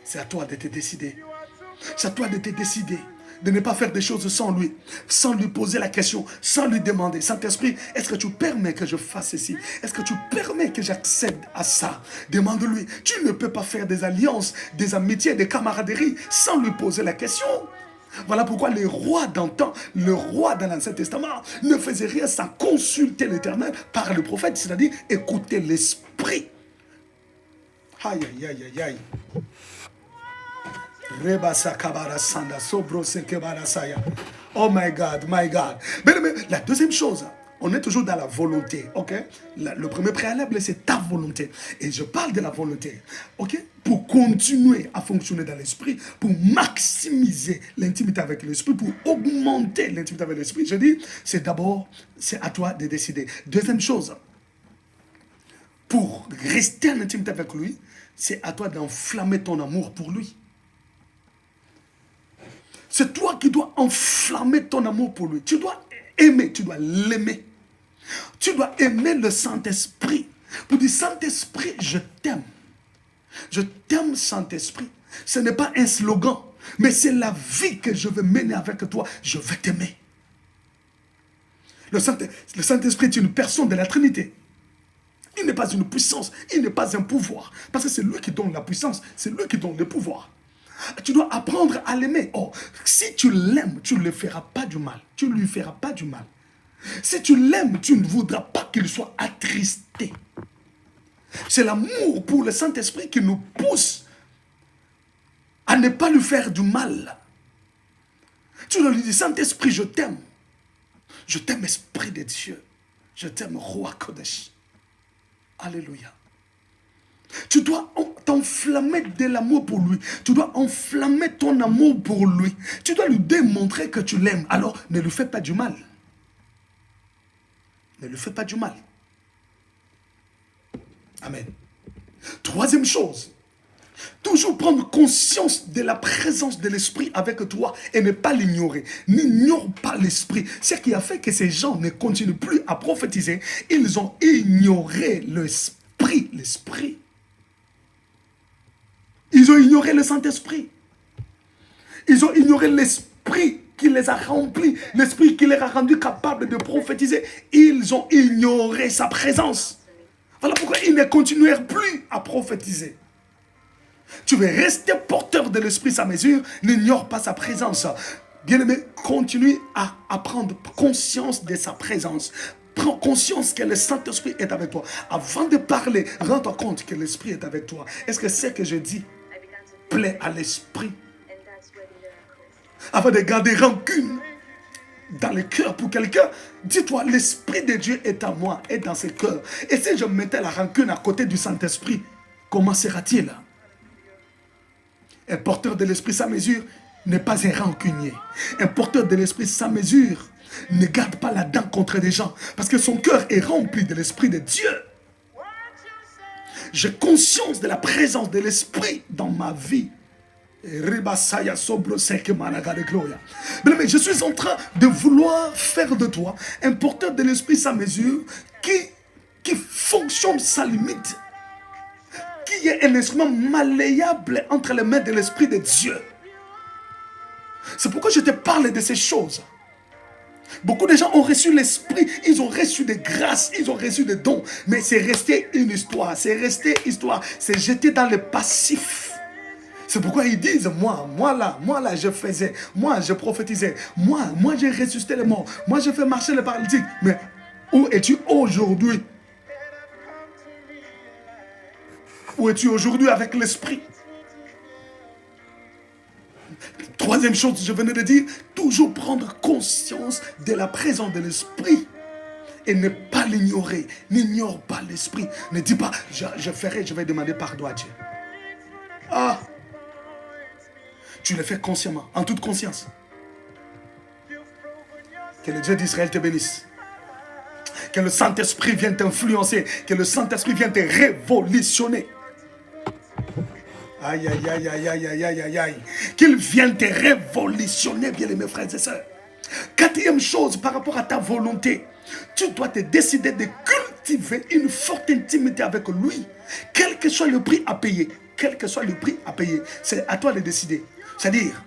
C'est à toi de te décider. C'est à toi de te décider de ne pas faire des choses sans lui poser la question, sans lui demander, Saint-Esprit, est-ce que tu permets que je fasse ceci? Est-ce que tu permets que j'accède à ça? Demande-lui. Tu ne peux pas faire des alliances, des amitiés, des camaraderies sans lui poser la question. Voilà pourquoi les rois d'antan, le roi dans l'Ancien Testament, ne faisait rien sans consulter l'Éternel par le prophète, c'est-à-dire écouter l'Esprit. Aïe, aïe, aïe, aïe, aïe. Oh my God, my God. Mais la deuxième chose, on est toujours dans la volonté, ok? Le premier préalable, c'est ta volonté. Et je parle de la volonté, ok? pour continuer à fonctionner dans l'esprit, pour maximiser l'intimité avec l'esprit, pour augmenter l'intimité avec l'esprit, je dis, c'est à toi de décider. Deuxième chose, pour rester en intimité avec lui, c'est à toi d'enflammer ton amour pour lui. C'est toi qui dois enflammer ton amour pour lui. Tu dois aimer, tu dois l'aimer. Tu dois aimer le Saint-Esprit. Pour dire, Saint-Esprit, je t'aime. Je t'aime, Saint-Esprit. Ce n'est pas un slogan, mais c'est la vie que je veux mener avec toi. Je veux t'aimer. Le Saint-Esprit est une personne de la Trinité. Il n'est pas une puissance, il n'est pas un pouvoir. Parce que c'est lui qui donne la puissance, c'est lui qui donne le pouvoir. Tu dois apprendre à l'aimer. Oh, si tu l'aimes, tu ne lui feras pas du mal. Tu ne lui feras pas du mal. Si tu l'aimes, tu ne voudras pas qu'il soit attristé. C'est l'amour pour le Saint-Esprit qui nous pousse à ne pas lui faire du mal. Tu dois lui dire, Saint-Esprit, je t'aime. Je t'aime, Esprit de Dieu. Je t'aime, Roi Kodesh. Alléluia. Tu dois t'enflammer de l'amour pour lui. Tu dois enflammer ton amour pour lui. Tu dois lui démontrer que tu l'aimes. Alors, ne lui fais pas du mal. Ne lui fais pas du mal. Amen. Troisième chose, toujours prendre conscience de la présence de l'Esprit avec toi et ne pas l'ignorer. N'ignore pas l'Esprit. Ce qui a fait que ces gens ne continuent plus à prophétiser, ils ont ignoré l'Esprit. L'Esprit. Ils ont ignoré le Saint-Esprit. Ils ont ignoré l'Esprit qui les a remplis, l'Esprit qui les a rendus capables de prophétiser. Ils ont ignoré sa présence. Voilà pourquoi ils ne continuèrent plus à prophétiser. Tu veux rester porteur de l'Esprit sa mesure, n'ignore pas sa présence. Bien-aimé, continue à prendre conscience de sa présence. Prends conscience que le Saint-Esprit est avec toi. Avant de parler, rends-toi compte que l'Esprit est avec toi. Est-ce que ce que je dis plaît à l'Esprit? Avant de garder rancune dans le cœur pour quelqu'un, dis-toi, l'Esprit de Dieu est à moi, est dans ce cœur. Et si je mettais la rancune à côté du Saint-Esprit, comment sera-t-il? Un porteur de l'Esprit sans mesure n'est pas un rancunier. Un porteur de l'Esprit sans mesure ne garde pas la dent contre les gens, parce que son cœur est rempli de l'Esprit de Dieu. J'ai conscience de la présence de l'Esprit dans ma vie. Mais je suis en train de vouloir faire de toi un porteur de l'Esprit sans mesure qui fonctionne sans limite, qui est un instrument malléable entre les mains de l'Esprit de Dieu. C'est pourquoi je te parle de ces choses. Beaucoup de gens ont reçu l'Esprit, ils ont reçu des grâces, ils ont reçu des dons, mais c'est resté une histoire, c'est jeté dans le passif. C'est pourquoi ils disent, moi là, je faisais, moi, je prophétisais, moi, j'ai ressuscité les morts, moi, je fais marcher les paralytiques. Mais où es-tu aujourd'hui? Où es-tu aujourd'hui avec l'Esprit? Troisième chose, je venais de dire, toujours prendre conscience de la présence de l'Esprit et ne pas l'ignorer. N'ignore pas l'Esprit. Ne dis pas, je vais demander pardon à Dieu. Ah! Tu le fais consciemment, en toute conscience. Que le Dieu d'Israël te bénisse. Que le Saint-Esprit vienne t'influencer. Que le Saint-Esprit vienne te révolutionner. Aïe, aïe, aïe, aïe, aïe, aïe, aïe, aïe, aïe. Qu'il vienne te révolutionner, bien aimés frères et sœurs. Quatrième chose, par rapport à ta volonté, tu dois te décider de cultiver une forte intimité avec lui. Quel que soit le prix à payer. Quel que soit le prix à payer. C'est à toi de décider. C'est-à-dire,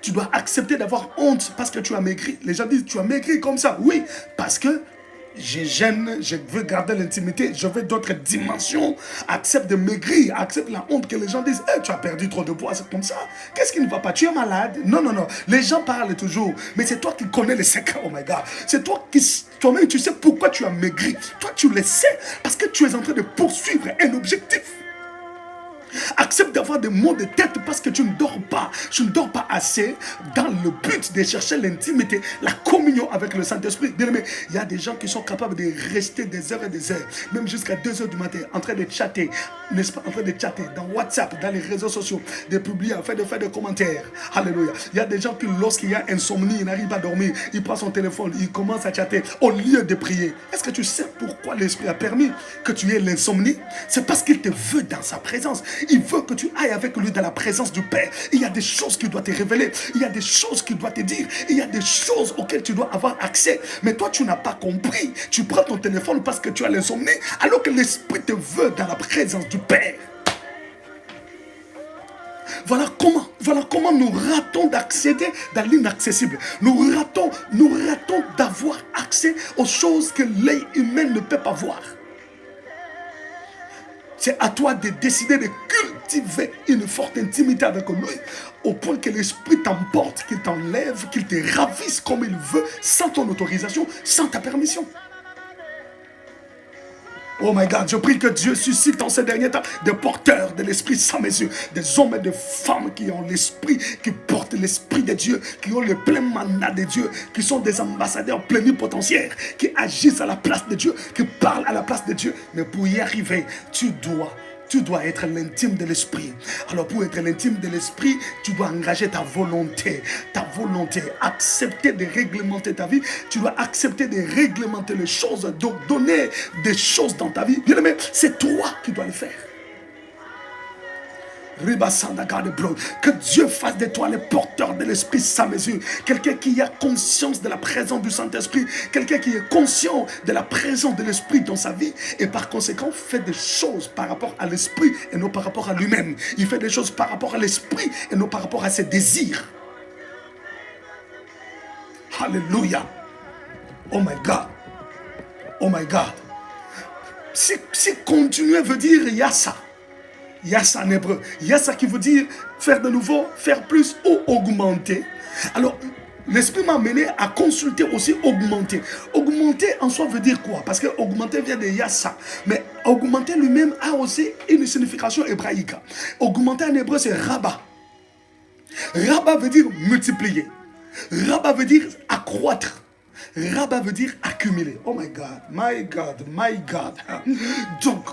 tu dois accepter d'avoir honte parce que tu as maigri. Les gens disent, tu as maigri comme ça. Oui, parce que je gêne, je veux garder l'intimité, je veux d'autres dimensions. Accepte de maigrir, accepte la honte que les gens disent, hey, tu as perdu trop de poids, c'est comme ça. Qu'est-ce qui ne va pas? Tu es malade? Non, non, non. Les gens parlent toujours, mais c'est toi qui connais les secrets, oh my God. C'est toi qui, toi-même, tu sais pourquoi tu as maigri. Toi, tu le sais, parce que tu es en train de poursuivre un objectif. Accepte d'avoir des maux de tête parce que tu ne dors pas. Tu ne dors pas assez dans le but de chercher l'intimité, la communion avec le Saint-Esprit. Bien aimé, il y a des gens qui sont capables de rester des heures et des heures, même jusqu'à 2 heures du matin, en train de chatter, n'est-ce pas, en train de chatter dans WhatsApp, dans les réseaux sociaux, de publier, en fait, de faire des commentaires. Alléluia. Il y a des gens qui, lorsqu'il y a insomnie, ils n'arrivent pas à dormir, ils prennent son téléphone, ils commencent à chatter au lieu de prier. Est-ce que tu sais pourquoi l'Esprit a permis que tu aies l'insomnie? C'est parce qu'il te veut dans sa présence. Il veut que tu ailles avec lui dans la présence du Père. Il y a des choses qu'il doit te révéler. Il y a des choses qu'il doit te dire. Il y a des choses auxquelles tu dois avoir accès. Mais toi, tu n'as pas compris. Tu prends ton téléphone parce que tu as l'insomnie, alors que l'Esprit te veut dans la présence du Père. Voilà comment nous ratons d'accéder dans l'inaccessible. Nous ratons d'avoir accès aux choses que l'œil humain ne peut pas voir. C'est à toi de décider de cultiver une forte intimité avec lui, au point que l'Esprit t'emporte, qu'il t'enlève, qu'il te ravisse comme il veut, sans ton autorisation, sans ta permission. Oh my God, je prie que Dieu suscite en ces derniers temps des porteurs de l'Esprit sans mesure, des hommes et des femmes qui ont l'Esprit, qui portent l'Esprit de Dieu, qui ont le plein mandat de Dieu, qui sont des ambassadeurs plénipotentiaires, qui agissent à la place de Dieu, qui parlent à la place de Dieu. Mais pour y arriver, tu dois être l'intime de l'Esprit. Alors pour être l'intime de l'Esprit, tu dois engager ta volonté, accepter de réglementer ta vie. Tu dois accepter de réglementer les choses, de donner des choses dans ta vie. Bien aimé, c'est toi qui dois le faire. Que Dieu fasse de toi le porteur de l'Esprit sans mesure. Quelqu'un qui a conscience de la présence du Saint-Esprit. Quelqu'un qui est conscient de la présence de l'Esprit dans sa vie. Et par conséquent fait des choses par rapport à l'Esprit et non par rapport à lui-même. Il fait des choses par rapport à l'Esprit et non par rapport à ses désirs. Alléluia. Oh my God. Oh my God. Si continuer veut dire yassa. Yassa en hébreu. Yassa qui veut dire faire de nouveau, faire plus ou augmenter. Alors, l'Esprit m'a amené à consulter aussi augmenter. Augmenter en soi veut dire quoi? Parce que augmenter vient de yassa. Mais augmenter lui-même a aussi une signification hébraïque. Augmenter en hébreu, c'est rabat. Rabat veut dire multiplier. Rabat veut dire accroître. Rabat veut dire accumuler. Oh my God, my God, my God. Donc,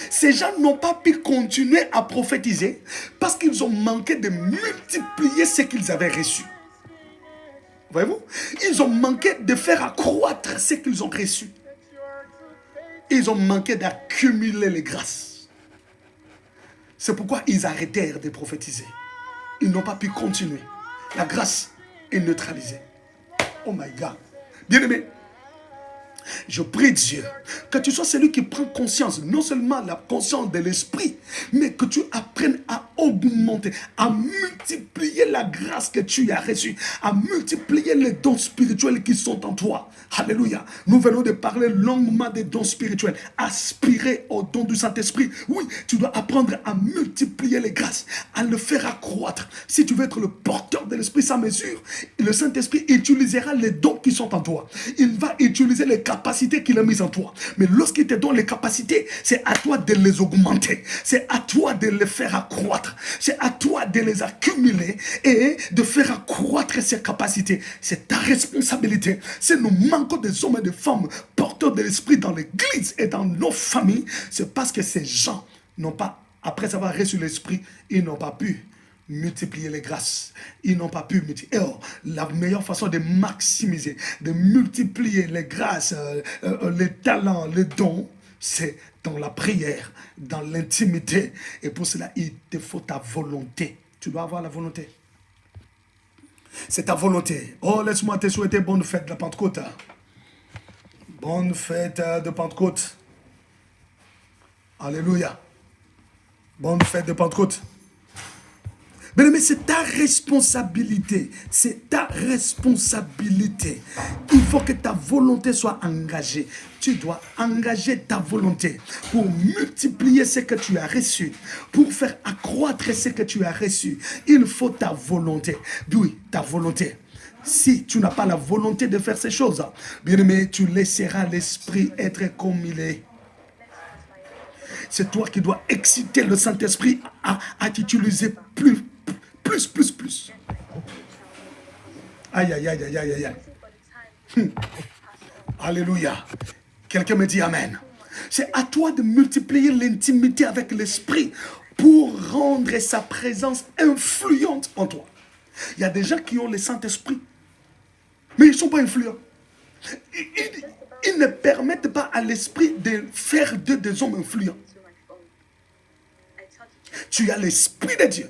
ces gens n'ont pas pu continuer à prophétiser parce qu'ils ont manqué de multiplier ce qu'ils avaient reçu. Voyez-vous? Ils ont manqué de faire accroître ce qu'ils ont reçu. Ils ont manqué d'accumuler les grâces. C'est pourquoi ils arrêtèrent de prophétiser. Ils n'ont pas pu continuer. La grâce est neutralisée. Oh my God. Bien-aimé, je prie Dieu que tu sois celui qui prend conscience, non seulement la conscience de l'Esprit, mais que tu apprennes à augmenter, à multiplier la grâce que tu as reçue, à multiplier les dons spirituels qui sont en toi. Alléluia. Nous venons de parler longuement des dons spirituels. Aspirer aux dons du Saint-Esprit. Oui, tu dois apprendre à multiplier les grâces, à le faire accroître. Si tu veux être le porteur de l'Esprit sans mesure, le Saint-Esprit utilisera les dons qui sont en toi. Il va utiliser les capacités qu'il a mises en toi. Mais lorsqu'il te donne les capacités, c'est à toi de les augmenter. C'est à toi de les faire accroître. C'est à toi de les accumuler et de faire accroître ces capacités. C'est ta responsabilité. Si nous manquons des hommes et des femmes porteurs de l'Esprit dans l'église et dans nos familles, c'est parce que ces gens n'ont pas, après avoir reçu l'Esprit, ils n'ont pas pu multiplier les grâces. Ils n'ont pas pu multiplier. Oh, la meilleure façon de maximiser, de multiplier les grâces, les talents, les dons, c'est dans la prière, dans l'intimité. Et pour cela, il te faut ta volonté. Tu dois avoir la volonté. C'est ta volonté. Oh, laisse-moi te souhaiter bonne fête de la Pentecôte. Bonne fête de Pentecôte. Alléluia. Bonne fête de Pentecôte. Mais c'est ta responsabilité. C'est ta responsabilité. Il faut que ta volonté soit engagée. Tu dois engager ta volonté pour multiplier ce que tu as reçu, pour faire accroître ce que tu as reçu. Il faut ta volonté. Oui, ta volonté. Si tu n'as pas la volonté de faire ces choses, bien aimé, tu laisseras l'Esprit être comme il est. C'est toi qui dois exciter le Saint-Esprit à t'utiliser plus. Aïe, aïe, aïe, aïe, aïe, aïe. Alléluia. Quelqu'un me dit Amen. C'est à toi de multiplier l'intimité avec l'Esprit pour rendre sa présence influente en toi. Il y a des gens qui ont le Saint-Esprit, mais ils ne sont pas influents. Ils ne permettent pas à l'Esprit de faire d'eux des hommes influents. Tu as l'Esprit de Dieu.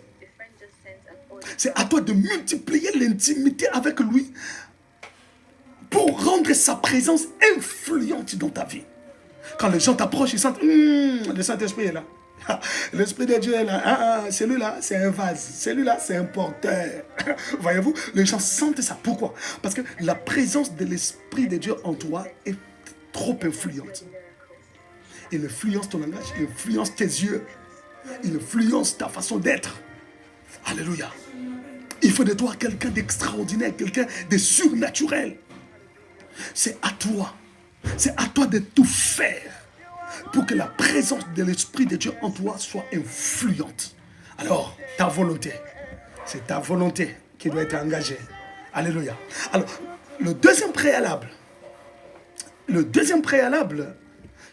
C'est à toi de multiplier l'intimité avec lui pour rendre sa présence influente dans ta vie. Quand les gens t'approchent, ils sentent le Saint-Esprit est là. L'Esprit de Dieu est là. Celui-là, c'est un vase. Celui-là, c'est un porteur. Voyez-vous, les gens sentent ça. Pourquoi? Parce que la présence de l'Esprit de Dieu en toi est trop influente. Il influence ton langage, il influence tes yeux, il influence ta façon d'être. Alléluia. Il faut de toi quelqu'un d'extraordinaire, quelqu'un de surnaturel. C'est à toi. C'est à toi de tout faire pour que la présence de l'Esprit de Dieu en toi soit influente. Alors, ta volonté, c'est ta volonté qui doit être engagée. Alléluia. Alors, le deuxième préalable,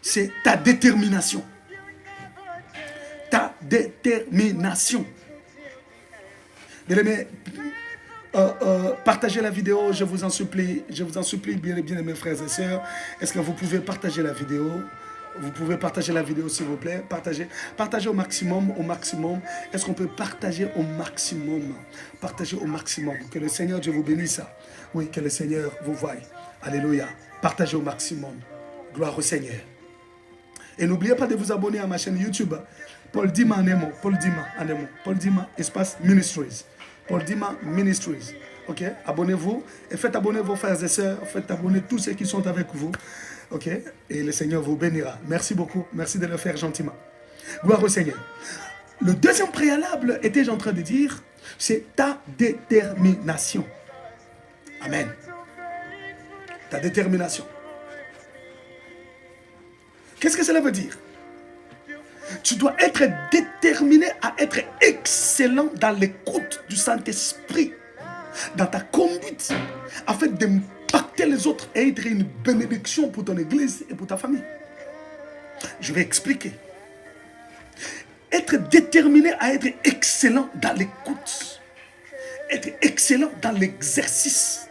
c'est ta détermination. Ta détermination. Bien-aimés, partagez la vidéo, je vous en supplie, bien aimés frères et sœurs. Est-ce que vous pouvez partager la vidéo? Vous pouvez partager la vidéo s'il vous plaît. Partagez au maximum. Est-ce qu'on peut partager au maximum? Partagez au maximum. Que le Seigneur Dieu vous bénisse. Oui, que le Seigneur vous voie. Alléluia. Partagez au maximum. Gloire au Seigneur. Et n'oubliez pas de vous abonner à ma chaîne YouTube. Paul Dima en un mot. Paul Dima, espace Ministries. Paul Dima Ministries. Ok? Abonnez-vous et faites abonner vos frères et sœurs. Faites abonner tous ceux qui sont avec vous. Ok? Et le Seigneur vous bénira. Merci beaucoup. Merci de le faire gentiment. Gloire au Seigneur. Le deuxième préalable, étais-je en train de dire, c'est ta détermination. Amen. Ta détermination. Qu'est-ce que cela veut dire? Tu dois être déterminé à être excellent dans l'écoute du Saint-Esprit, dans ta conduite, afin d'impacter les autres et être une bénédiction pour ton église et pour ta famille. Je vais expliquer. Être déterminé à être excellent dans l'écoute, être excellent dans l'exercice.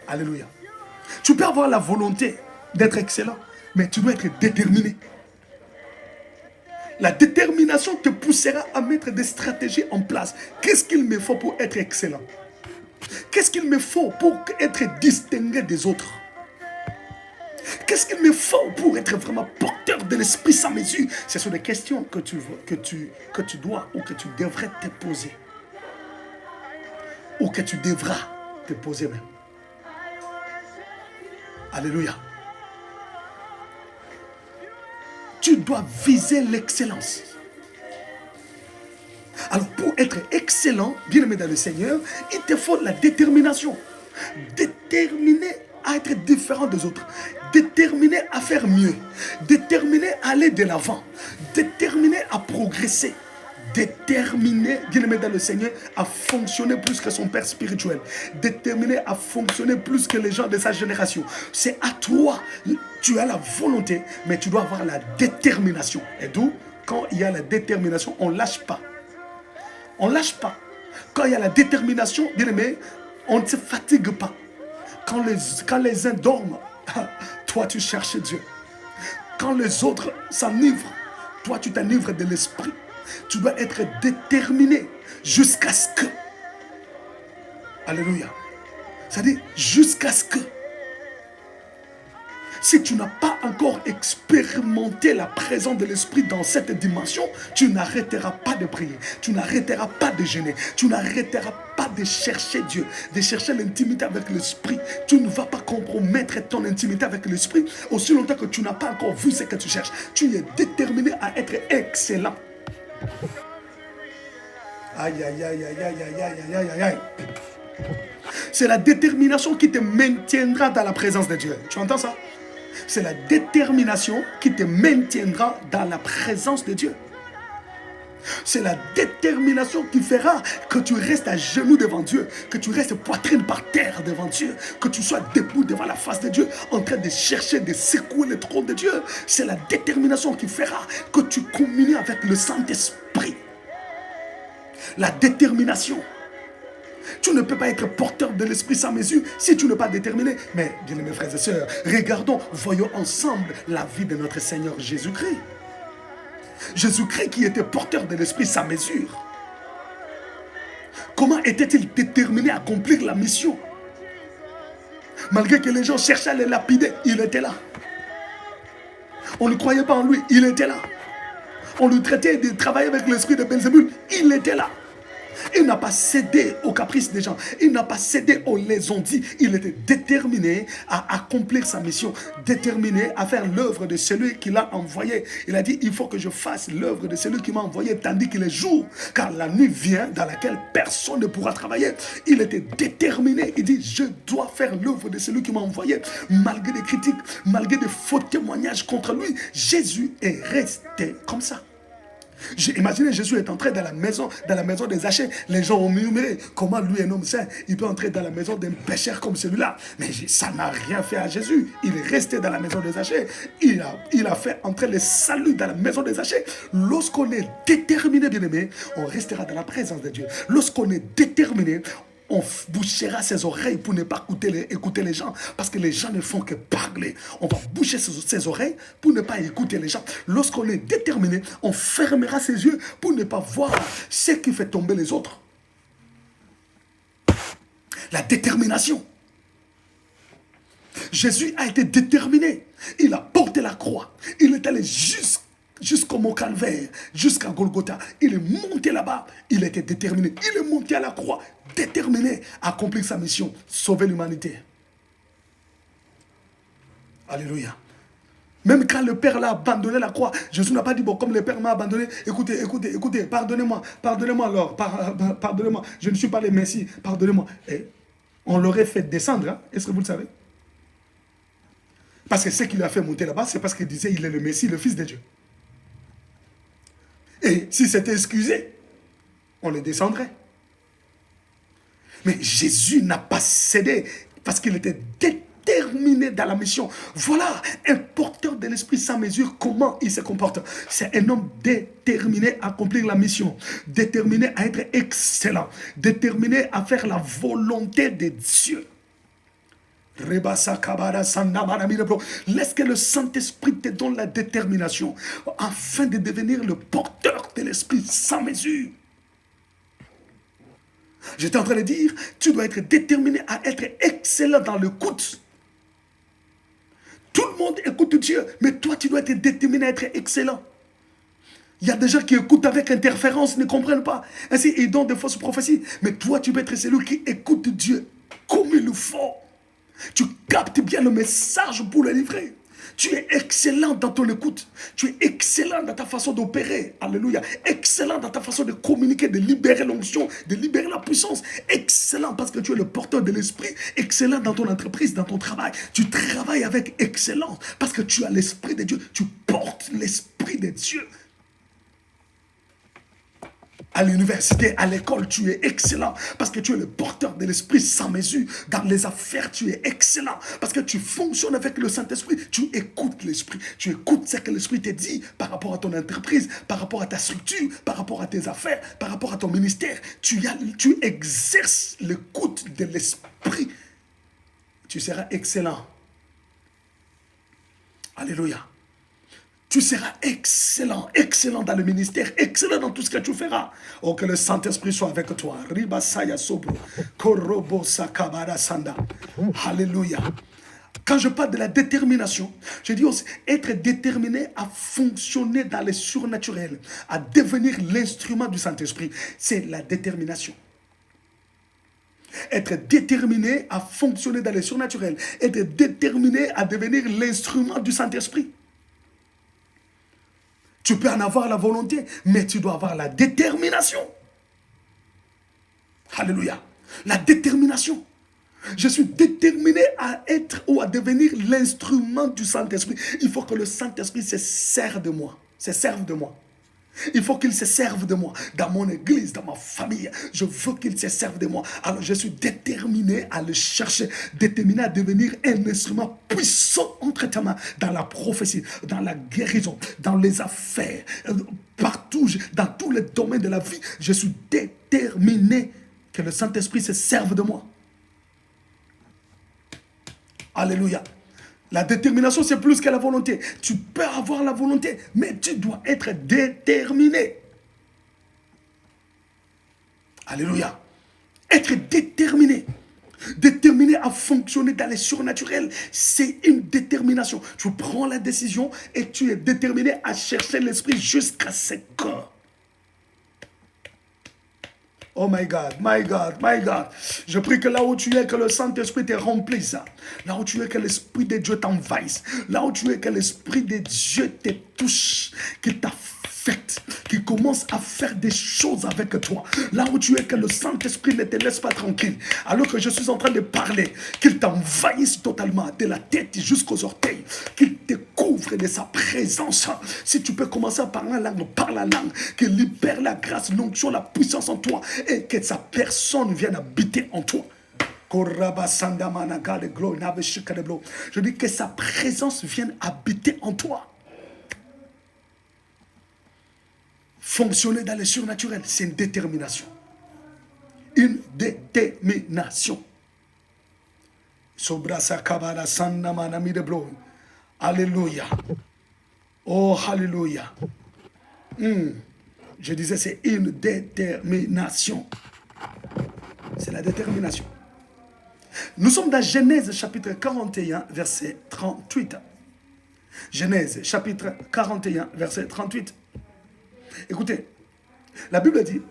Alléluia. Tu peux avoir la volonté d'être excellent, mais tu dois être déterminé. La détermination te poussera à mettre des stratégies en place. Qu'est-ce qu'il me faut pour être excellent? Qu'est-ce qu'il me faut pour être distingué des autres? Qu'est-ce qu'il me faut pour être vraiment porteur de l'esprit sans mesure? Ce sont des questions que tu dois ou que tu devrais te poser. Ou que tu devras te poser même. Alléluia. Tu dois viser l'excellence. Alors pour être excellent, bien aimé dans le Seigneur, il te faut la détermination. Déterminé à être différent des autres. Déterminé à faire mieux. Déterminé à aller de l'avant. Déterminé à progresser. Déterminé, bien aimé dans le Seigneur, à fonctionner plus que son père spirituel. Déterminé à fonctionner plus que les gens de sa génération. C'est à toi. Tu as la volonté, mais tu dois avoir la détermination. Et d'où, quand il y a la détermination, on ne lâche pas. On ne lâche pas. Quand il y a la détermination, bien aimé, on ne se fatigue pas. Quand les uns dorment, toi tu cherches Dieu. Quand les autres s'enivrent, toi tu t'enivres de l'esprit. Tu dois être déterminé jusqu'à ce que. Alléluia. C'est-à-dire jusqu'à ce que. Si tu n'as pas encore expérimenté la présence de l'Esprit dans cette dimension, tu n'arrêteras pas de prier, tu n'arrêteras pas de jeûner, tu n'arrêteras pas de chercher Dieu, de chercher l'intimité avec l'Esprit. Tu ne vas pas compromettre ton intimité avec l'Esprit aussi longtemps que tu n'as pas encore vu ce que tu cherches. Tu es déterminé à être excellent. Aïe, aïe, aïe, aïe, aïe, aïe, aïe, aïe, aïe, aïe. C'est la détermination qui te maintiendra dans la présence de Dieu. Tu entends ça? C'est la détermination qui te maintiendra dans la présence de Dieu. C'est la détermination qui fera que tu restes à genoux devant Dieu, que tu restes poitrine par terre devant Dieu, que tu sois debout devant la face de Dieu, en train de chercher, de secouer le trône de Dieu. C'est la détermination qui fera que tu communies avec le Saint-Esprit. La détermination. Tu ne peux pas être porteur de l'Esprit sans mesure si tu n'es pas déterminé. Mais, bien mes frères et sœurs, regardons, voyons ensemble la vie de notre Seigneur Jésus-Christ. Jésus-Christ qui était porteur de l'Esprit sans mesure. Comment était-il déterminé à accomplir la mission? Malgré que les gens cherchaient à le lapider, il était là. On ne croyait pas en lui, il était là. On lui traitait de travailler avec l'esprit de Belzébul, il était là. Il n'a pas cédé aux caprices des gens. Il n'a pas cédé aux dit. Il était déterminé à accomplir sa mission. Déterminé à faire l'œuvre de celui qui l'a envoyé. Il a dit, il faut que je fasse l'œuvre de celui qui m'a envoyé tandis qu'il est jour. Car la nuit vient dans laquelle personne ne pourra travailler. Il était déterminé. Il dit, je dois faire l'œuvre de celui qui m'a envoyé. Malgré des critiques, malgré des faux témoignages contre lui, Jésus est resté comme ça. Imaginez, Jésus est entré dans la maison des Zachée. Les gens ont murmuré. Comment lui, un homme saint, il peut entrer dans la maison d'un pécheur comme celui-là? Mais ça n'a rien fait à Jésus. Il est resté dans la maison des Zachée. Il a fait entrer le salut dans la maison des Zachée. Lorsqu'on est déterminé, bien-aimé, on restera dans la présence de Dieu. Lorsqu'on est déterminé, on bouchera ses oreilles pour ne pas écouter les gens. Parce que les gens ne font que parler. On va boucher ses oreilles pour ne pas écouter les gens. Lorsqu'on est déterminé, on fermera ses yeux pour ne pas voir ce qui fait tomber les autres. La détermination. Jésus a été déterminé. Il a porté la croix. Il est allé jusqu'au mont Calvaire, jusqu'à Golgotha. Il est monté là-bas. Il était déterminé. Il est monté à la croix, déterminé à accomplir sa mission, sauver l'humanité. Alléluia. Même quand le Père l'a abandonné la croix, Jésus n'a pas dit, bon, comme le Père m'a abandonné, écoutez, pardonnez-moi alors, pardonnez-moi, je ne suis pas le Messie, pardonnez-moi. Et on l'aurait fait descendre, hein? Est-ce que vous le savez? Parce que ce qui l'a fait monter là-bas, c'est parce qu'il disait, il est le Messie, le Fils de Dieu. Et si c'était excusé, on le descendrait. Mais Jésus n'a pas cédé parce qu'il était déterminé dans la mission. Voilà un porteur de l'esprit sans mesure, comment il se comporte. C'est un homme déterminé à accomplir la mission, déterminé à être excellent, déterminé à faire la volonté de Dieu. Laisse que le Saint-Esprit te donne la détermination afin de devenir le porteur de l'esprit sans mesure. J'étais en train de dire, tu dois être déterminé à être excellent dans l'écoute. Tout le monde écoute Dieu, mais toi tu dois être déterminé à être excellent. Il y a des gens qui écoutent avec interférence, ne comprennent pas. Ainsi, ils donnent des fausses prophéties. Mais toi, tu peux être celui qui écoute Dieu comme il le faut. Tu captes bien le message pour le livrer. Tu es excellent dans ton écoute. Tu es excellent dans ta façon d'opérer. Alléluia. Excellent dans ta façon de communiquer, de libérer l'onction, de libérer la puissance. Excellent parce que tu es le porteur de l'esprit. Excellent dans ton entreprise, dans ton travail. Tu travailles avec excellence parce que tu as l'esprit de Dieu. Tu portes l'esprit de Dieu. À l'université, à l'école, tu es excellent parce que tu es le porteur de l'esprit sans mesure. Dans les affaires, tu es excellent parce que tu fonctionnes avec le Saint-Esprit. Tu écoutes l'esprit. Tu écoutes ce que l'esprit te dit par rapport à ton entreprise, par rapport à ta structure, par rapport à tes affaires, par rapport à ton ministère. Tu exerces l'écoute de l'esprit. Tu seras excellent. Alléluia. Tu seras excellent, excellent dans le ministère, excellent dans tout ce que tu feras. Oh, que le Saint-Esprit soit avec toi. Alléluia. Quand je parle de la détermination, je dis aussi être déterminé à fonctionner dans le surnaturel, à devenir l'instrument du Saint-Esprit. C'est la détermination. Être déterminé à fonctionner dans le surnaturel, être déterminé à devenir l'instrument du Saint-Esprit. Tu peux en avoir la volonté, mais tu dois avoir la détermination. Alléluia. La détermination. Je suis déterminé à être ou à devenir l'instrument du Saint-Esprit. Il faut que le Saint-Esprit se serve de moi. Se serve de moi. Il faut qu'il se serve de moi. Dans mon église, dans ma famille, je veux qu'il se serve de moi. Alors je suis déterminé à le chercher, déterminé à devenir un instrument puissant entre tes mains, dans la prophétie, dans la guérison, dans les affaires, partout, dans tous les domaines de la vie. Je suis déterminé que le Saint-Esprit se serve de moi. Alléluia. La détermination, c'est plus que la volonté. Tu peux avoir la volonté, mais tu dois être déterminé. Alléluia. Être déterminé. Déterminé à fonctionner dans les surnaturels, c'est une détermination. Tu prends la décision et tu es déterminé à chercher l'esprit jusqu'à ses corps. Oh my God, my God, my God. Je prie que là où tu es, que le Saint-Esprit te remplisse. Là où tu es, que l'Esprit de Dieu t'envahisse. Là où tu es, que l'Esprit de Dieu te touche, qu'il t'affecte, qu'il commence à faire des choses avec toi. Là où tu es, que le Saint-Esprit ne te laisse pas tranquille. Alors que je suis en train de parler, qu'il t'envahisse totalement, de la tête jusqu'aux orteils. Qu'il te couvre de sa présence. Si tu peux commencer à parler la langue, parle la langue. Qu'il libère la grâce, l'onction, la puissance en toi. Et que sa personne vienne habiter en toi. Je dis que sa présence vienne habiter en toi. Fonctionner dans le surnaturel, c'est une détermination. Une détermination. Alléluia. Oh, alléluia. Je disais, c'est une détermination. C'est la détermination. Nous sommes dans Genèse chapitre 41, verset 38. Genèse chapitre 41, verset 38. Écoutez, la Bible dit,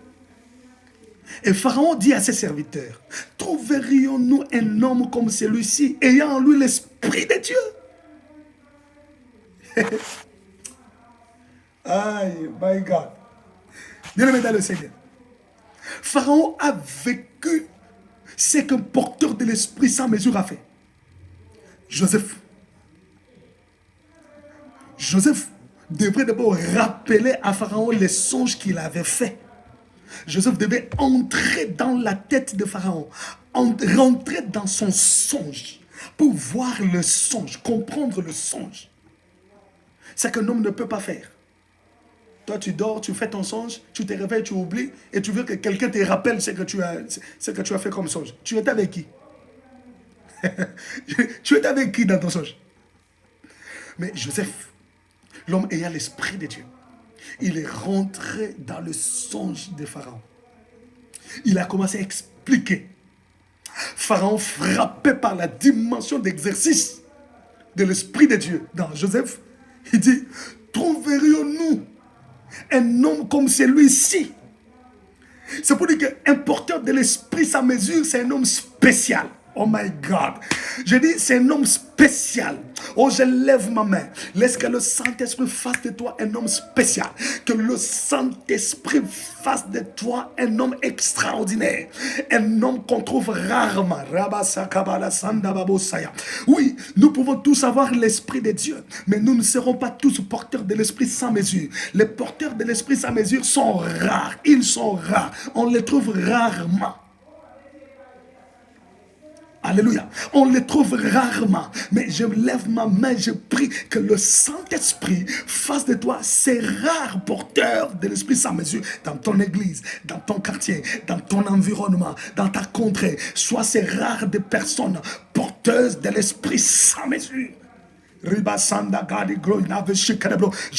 et Pharaon dit à ses serviteurs, trouverions-nous un homme comme celui-ci, ayant en lui l'esprit de Dieu? Aïe, my God. Bien-aimé dans le Seigneur. Pharaon a vécu ce qu'un porteur de l'esprit sans mesure a fait. Joseph devrait d'abord rappeler à Pharaon les songes qu'il avait faits. Joseph devait entrer dans la tête de Pharaon, rentrer dans son songe, pour voir le songe, comprendre le songe. C'est qu'un homme ne peut pas faire. Toi, tu dors, tu fais ton songe, tu te réveilles, tu oublies, et tu veux que quelqu'un te rappelle ce que tu as fait comme songe. Tu étais avec qui? Tu étais avec qui dans ton songe? Mais Joseph, l'homme ayant l'esprit de Dieu, il est rentré dans le songe de Pharaon. Il a commencé à expliquer. Pharaon, frappé par la dimension d'exercice de l'esprit de Dieu dans Joseph, il dit, trouverions-nous un homme comme celui-ci? C'est pour dire qu'un porteur de l'esprit sans mesure, c'est un homme spécial. Oh my God. Je dis, c'est un homme spécial. Oh, je lève ma main. Laisse que le Saint-Esprit fasse de toi un homme spécial. Que le Saint-Esprit fasse de toi un homme extraordinaire. Un homme qu'on trouve rarement. Oui, nous pouvons tous avoir l'Esprit de Dieu. Mais nous ne serons pas tous porteurs de l'Esprit sans mesure. Les porteurs de l'Esprit sans mesure sont rares. Ils sont rares. On les trouve rarement. Alléluia. On les trouve rarement. Mais je lève ma main, je prie que le Saint-Esprit fasse de toi ces rares porteurs de l'Esprit sans mesure dans ton église, dans ton quartier, dans ton environnement, dans ta contrée. Sois ces rares de personnes porteuses de l'Esprit sans mesure. Je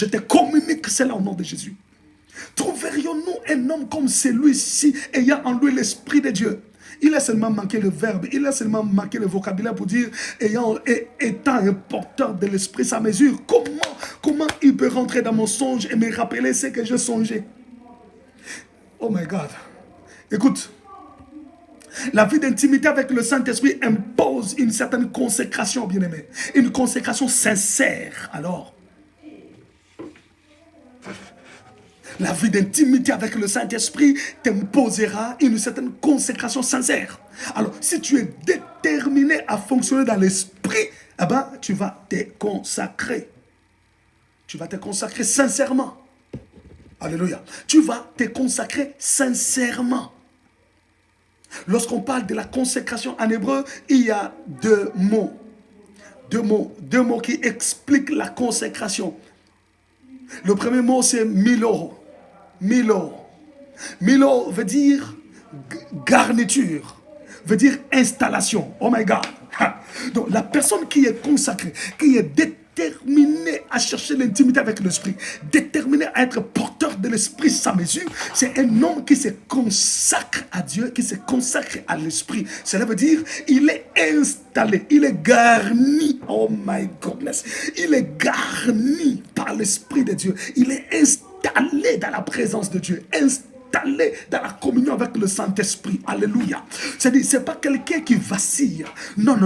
te communique cela au nom de Jésus. Trouverions-nous un homme comme celui-ci ayant en lui l'Esprit de Dieu? Il a seulement manqué le verbe, il a seulement manqué le vocabulaire pour dire étant un porteur de l'esprit sans mesure. Comment il peut rentrer dans mon songe et me rappeler ce que je songeais? Oh my God. Écoute, la vie d'intimité avec le Saint-Esprit impose une certaine consécration, bien-aimé. Une consécration sincère. Alors, la vie d'intimité avec le Saint-Esprit t'imposera une certaine consécration sincère. Alors, si tu es déterminé à fonctionner dans l'Esprit, eh ben, tu vas te consacrer. Tu vas te consacrer sincèrement. Alléluia. Tu vas te consacrer sincèrement. Lorsqu'on parle de la consécration en hébreu, il y a deux mots. Deux mots qui expliquent la consécration. Le premier mot, c'est milo. Milo. Milo veut dire garniture, veut dire installation. Oh my God. Donc la personne qui est consacrée, qui est déterminée à chercher l'intimité avec l'esprit, déterminée à être porteur de l'esprit sans mesure, c'est un homme qui se consacre à Dieu, qui se consacre à l'esprit. Cela veut dire il est installé, il est garni. Oh my goodness. Il est garni par l'esprit de Dieu. Il est installé dans la présence de Dieu. Installé dans la communion avec le Saint-Esprit. Alléluia. C'est-à-dire, ce n'est pas quelqu'un qui vacille. Non.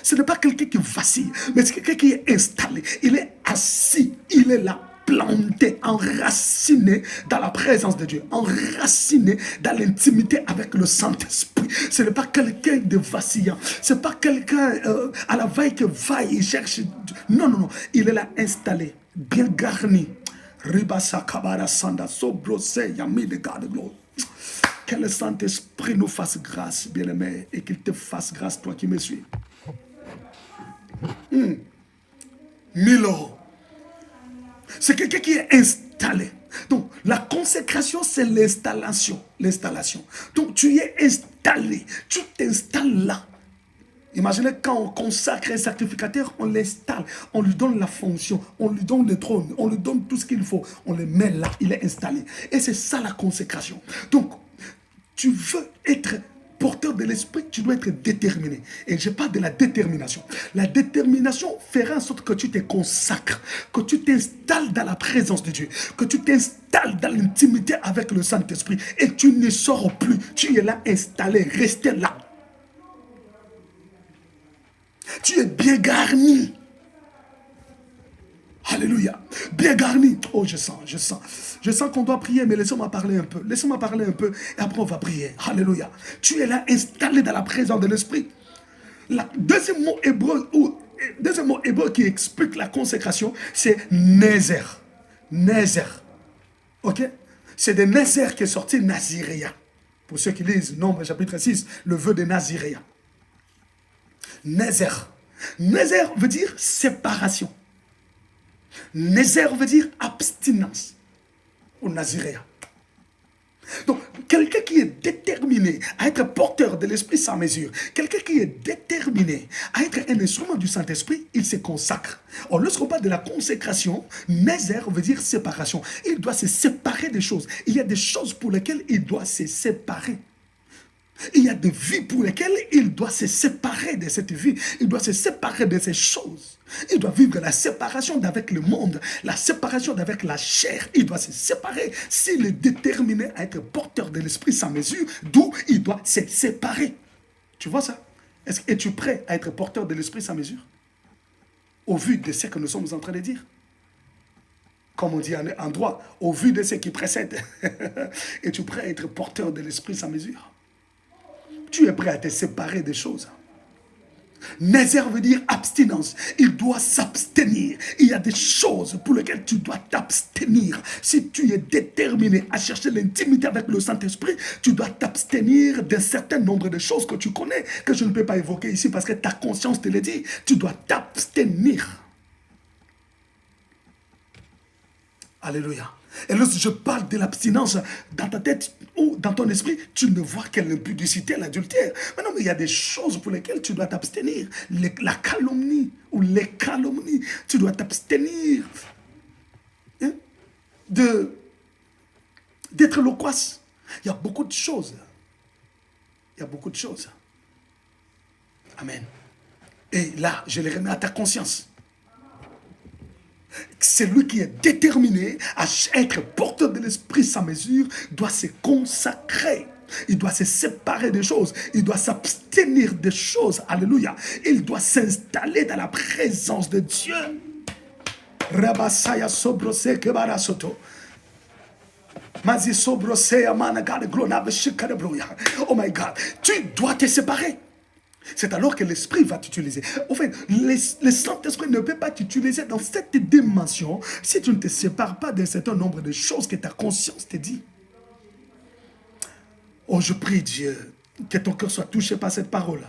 Ce n'est pas quelqu'un qui vacille, mais c'est quelqu'un qui est installé. Il est assis. Il est là, planté, enraciné dans la présence de Dieu, enraciné dans l'intimité avec le Saint-Esprit. Ce n'est pas quelqu'un de vacillant. Ce n'est pas quelqu'un à la veille que va et cherche. Non. Il est là, installé, bien garni. Ribasa kabara sanda sobrose yami de garde gloire. Que le Saint-Esprit nous fasse grâce, bien-aimé, et qu'il te fasse grâce, toi qui me suis. Milo. C'est quelqu'un qui est installé. Donc, la consécration, c'est l'installation. Donc, tu es installé. Tu t'installes là. Imaginez quand on consacre un sacrificateur, on l'installe, on lui donne la fonction, on lui donne le trône, on lui donne tout ce qu'il faut, on le met là, il est installé. Et c'est ça la consécration. Donc, tu veux être porteur de l'esprit, tu dois être déterminé. Et je parle de la détermination. La détermination fera en sorte que tu te consacres, que tu t'installes dans la présence de Dieu, que tu t'installes dans l'intimité avec le Saint-Esprit et tu ne sors plus. Tu es là installé, restez là. Tu es bien garni. Alléluia. Bien garni. Oh, je sens. Je sens qu'on doit prier, mais laissez-moi parler un peu. Laissez-moi parler un peu et après on va prier. Alléluia. Tu es là installé dans la présence de l'Esprit. Le deuxième mot hébreu qui explique la consécration, c'est Nézer. Nézer. Ok? C'est de Nézer qui est sorti Naziréa. Pour ceux qui lisent Nombre chapitre 6, le vœu de Naziréa. Nézer. Nézer veut dire séparation. Nézer veut dire abstinence au Naziréa. Donc, quelqu'un qui est déterminé à être porteur de l'esprit sans mesure, quelqu'un qui est déterminé à être un instrument du Saint-Esprit, il se consacre. Or, lorsqu'on parle de la consécration, Nézer veut dire séparation. Il doit se séparer des choses. Il y a des choses pour lesquelles il doit se séparer. Il y a des vies pour lesquelles il doit se séparer de cette vie. Il doit se séparer de ces choses. Il doit vivre la séparation d'avec le monde, la séparation d'avec la chair. Il doit se séparer s'il est déterminé à être porteur de l'esprit sans mesure, d'où il doit se séparer. Tu vois ça? Es-tu prêt à être porteur de l'esprit sans mesure? Au vu de ce que nous sommes en train de dire. Comme on dit en droit, au vu de ce qui précède. Es-tu prêt à être porteur de l'esprit sans mesure? Tu es prêt à te séparer des choses. Nézer veut dire abstinence. Il doit s'abstenir. Il y a des choses pour lesquelles tu dois t'abstenir. Si tu es déterminé à chercher l'intimité avec le Saint-Esprit, tu dois t'abstenir d'un certain nombre de choses que tu connais, que je ne peux pas évoquer ici parce que ta conscience te le dit. Tu dois t'abstenir. Alléluia. Et lorsque je parle de l'abstinence, dans ta tête ou dans ton esprit, tu ne vois que l'impudicité, l'adultère. Mais non, mais il y a des choses pour lesquelles tu dois t'abstenir. La calomnie ou les calomnies, tu dois t'abstenir d'être loquace. Il y a beaucoup de choses. Il y a beaucoup de choses. Amen. Et là, je les remets à ta conscience. Celui qui est déterminé à être porteur de l'esprit sans mesure doit se consacrer. Il doit se séparer des choses. Il doit s'abstenir des choses. Alléluia. Il doit s'installer dans la présence de Dieu. Rabasaya sobrose kebarasoto. Mazi sobrose amana God. Oh my God. Tu dois te séparer. C'est alors que l'Esprit va t'utiliser. En fait, le Saint-Esprit ne peut pas t'utiliser dans cette dimension si tu ne te sépares pas d'un certain nombre de choses que ta conscience te dit. Oh, je prie Dieu, que ton cœur soit touché par cette parole.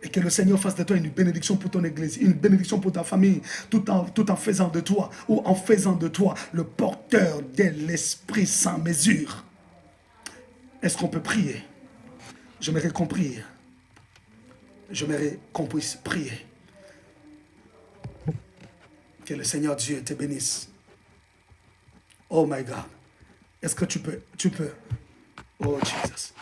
Et que le Seigneur fasse de toi une bénédiction pour ton église, une bénédiction pour ta famille, tout en faisant de toi, ou en faisant de toi le porteur de l'Esprit sans mesure. Est-ce qu'on peut prier? J'aimerais qu'on prie. J'aimerais qu'on puisse prier. Que le Seigneur Dieu te bénisse. Oh my God. Est-ce que tu peux? Oh Jesus.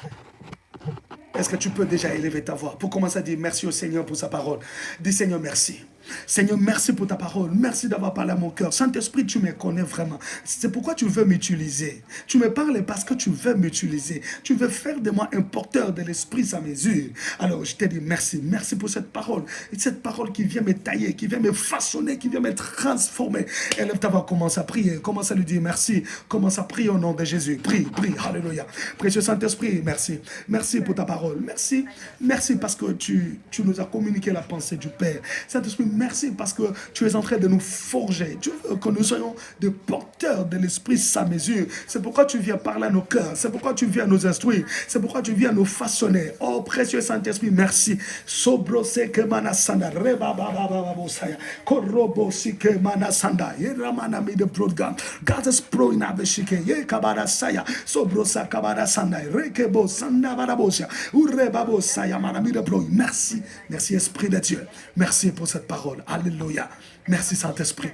Est-ce que tu peux déjà élever ta voix pour commencer à dire merci au Seigneur pour sa parole? Dis Seigneur merci. Seigneur, merci pour ta parole. Merci d'avoir parlé à mon cœur. Saint-Esprit, tu me connais vraiment. C'est pourquoi tu veux m'utiliser. Tu me parles parce que tu veux m'utiliser. Tu veux faire de moi un porteur de l'Esprit sans mesure. Alors, je te dis merci. Merci pour cette parole. Et cette parole qui vient me tailler, qui vient me façonner, qui vient me transformer. Élève ta voix, commence à prier. Commence à lui dire merci. Commence à prier au nom de Jésus. Prie, prie. Alléluia. Précieux Saint-Esprit, merci. Merci pour ta parole. Merci. Merci parce que tu nous as communiqué la pensée du Père. Saint-Esprit, merci parce que tu es en train de nous forger. Tu veux que nous soyons des porteurs de l'Esprit sans mesure. C'est pourquoi tu viens parler à nos cœurs. C'est pourquoi tu viens nous instruire. C'est pourquoi tu viens nous façonner. Oh, précieux Saint-Esprit, merci. Sobrose que manasanda. Reba baba baba bosaya. Korobo si que manasanda. Yeramana mi de broadcast. God is pro in abeshike. Ye kabara saya. Sobrosa kabara sanda. Rekebo sanda barabosia. Ureba bosaya manami de bro. Merci. Merci, Esprit de Dieu. Merci pour cette parole. Alléluia. Merci Saint-Esprit.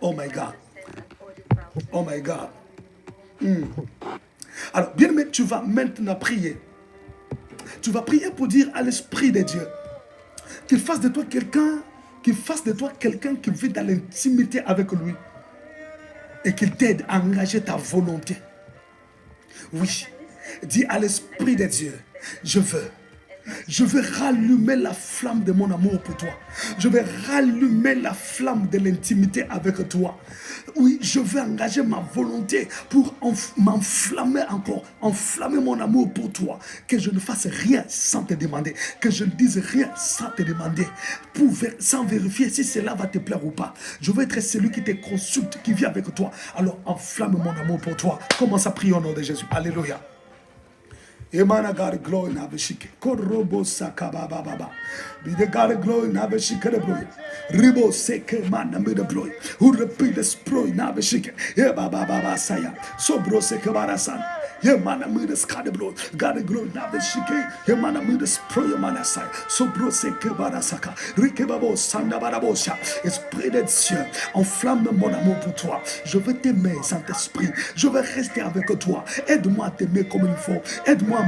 Oh my God. Oh my God. Alors, bien aimé, tu vas maintenant prier. Tu vas prier pour dire à l'Esprit de Dieu qu'il fasse de toi quelqu'un qui vit dans l'intimité avec lui et qu'il t'aide à engager ta volonté. Oui. Dis à l'Esprit de Dieu, je veux rallumer la flamme de mon amour pour toi. Je veux rallumer la flamme de l'intimité avec toi. Oui, je veux engager ma volonté pour m'enflammer encore, enflammer mon amour pour toi. Que je ne fasse rien sans te demander. Que je ne dise rien sans te demander. Sans vérifier si cela va te plaire ou pas. Je veux être celui qui te consulte, qui vit avec toi. Alors enflamme mon amour pour toi. Commence à prier au nom de Jésus. Alléluia. Emana God glory na beshike. Korobo sakaba baba. Be the God glory na beshike de bloy. Ribo seke mana me de bloy. Who repeat the sproy na beshike. Ye baba baba saya. Sobro seke barasan. Ye mana me de skade bloy. God glory na beshike. Ye mana me de sproy mana saya. Sobro seke barasaka. Rike babo sanda barabosha. Esprit de Dieu, enflamme mon amour pour toi. Je veux t'aimer, Saint-Esprit. Je veux rester avec toi. Aide-moi à t'aimer comme il faut. Aide-moi à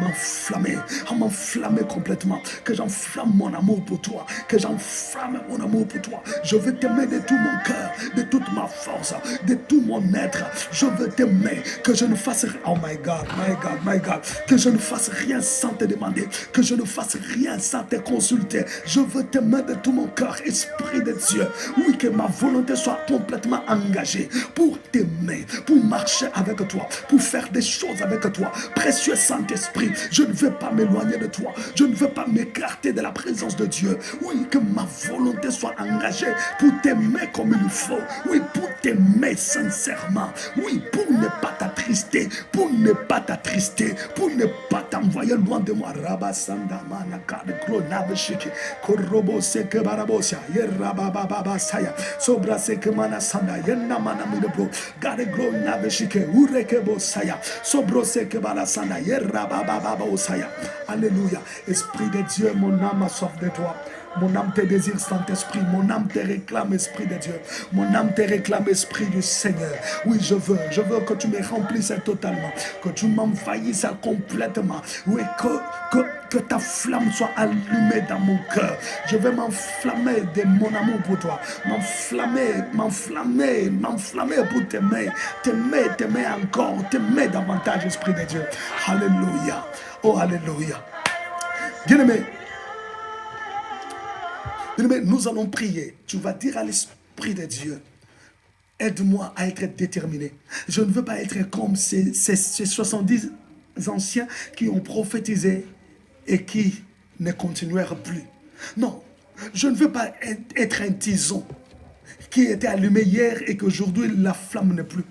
m'enflammer complètement. Que j'enflamme mon amour pour toi. Que j'enflamme mon amour pour toi. Je veux t'aimer de tout mon cœur, de toute ma force, de tout mon être. Je veux t'aimer. Que je ne fasse rien. Oh my God, my God, my God. Que je ne fasse rien sans te demander. Que je ne fasse rien sans te consulter. Je veux t'aimer de tout mon cœur, Esprit de Dieu. Oui, que ma volonté soit complètement engagée pour t'aimer, pour marcher avec toi, pour faire des choses avec toi. Précieux Saint-Esprit, je ne veux pas m'éloigner de toi. Je ne veux pas m'écarter de la présence de Dieu. Oui, que ma volonté soit engagée pour t'aimer comme il faut. Oui, pour t'aimer sincèrement. Oui, pour ne pas t'attrister. Pour ne pas t'attrister. Pour ne pas t'envoyer loin de moi. Rabasanda manakade gronabeshike. Korobo seke barabosia. Yerabababa saya. Sobra seke manasanda. Yenna manamide bro. Gade gronabeshike. Urekebo saya. Sobro seke barasanda. Yerabababa osaya. Alléluia. Esprit de Dieu, mon âme a soif de toi. Mon âme te désire, Saint-Esprit. Mon âme te réclame, Esprit de Dieu. Mon âme te réclame, Esprit du Seigneur. Oui, je veux que tu me remplisses totalement. Que tu m'envahisses complètement. Oui, que ta flamme soit allumée dans mon cœur. Je vais m'enflammer de mon amour pour toi. M'enflammer pour t'aimer. T'aimer encore. T'aimer davantage, Esprit de Dieu. Alléluia. Oh, alléluia. Bien-aimé, nous allons prier. Tu vas dire à l'Esprit de Dieu, aide-moi à être déterminé. Je ne veux pas être comme ces 70 anciens qui ont prophétisé et qui ne continuèrent plus. Non, je ne veux pas être un tison qui était allumé hier et qu'aujourd'hui la flamme n'est plus.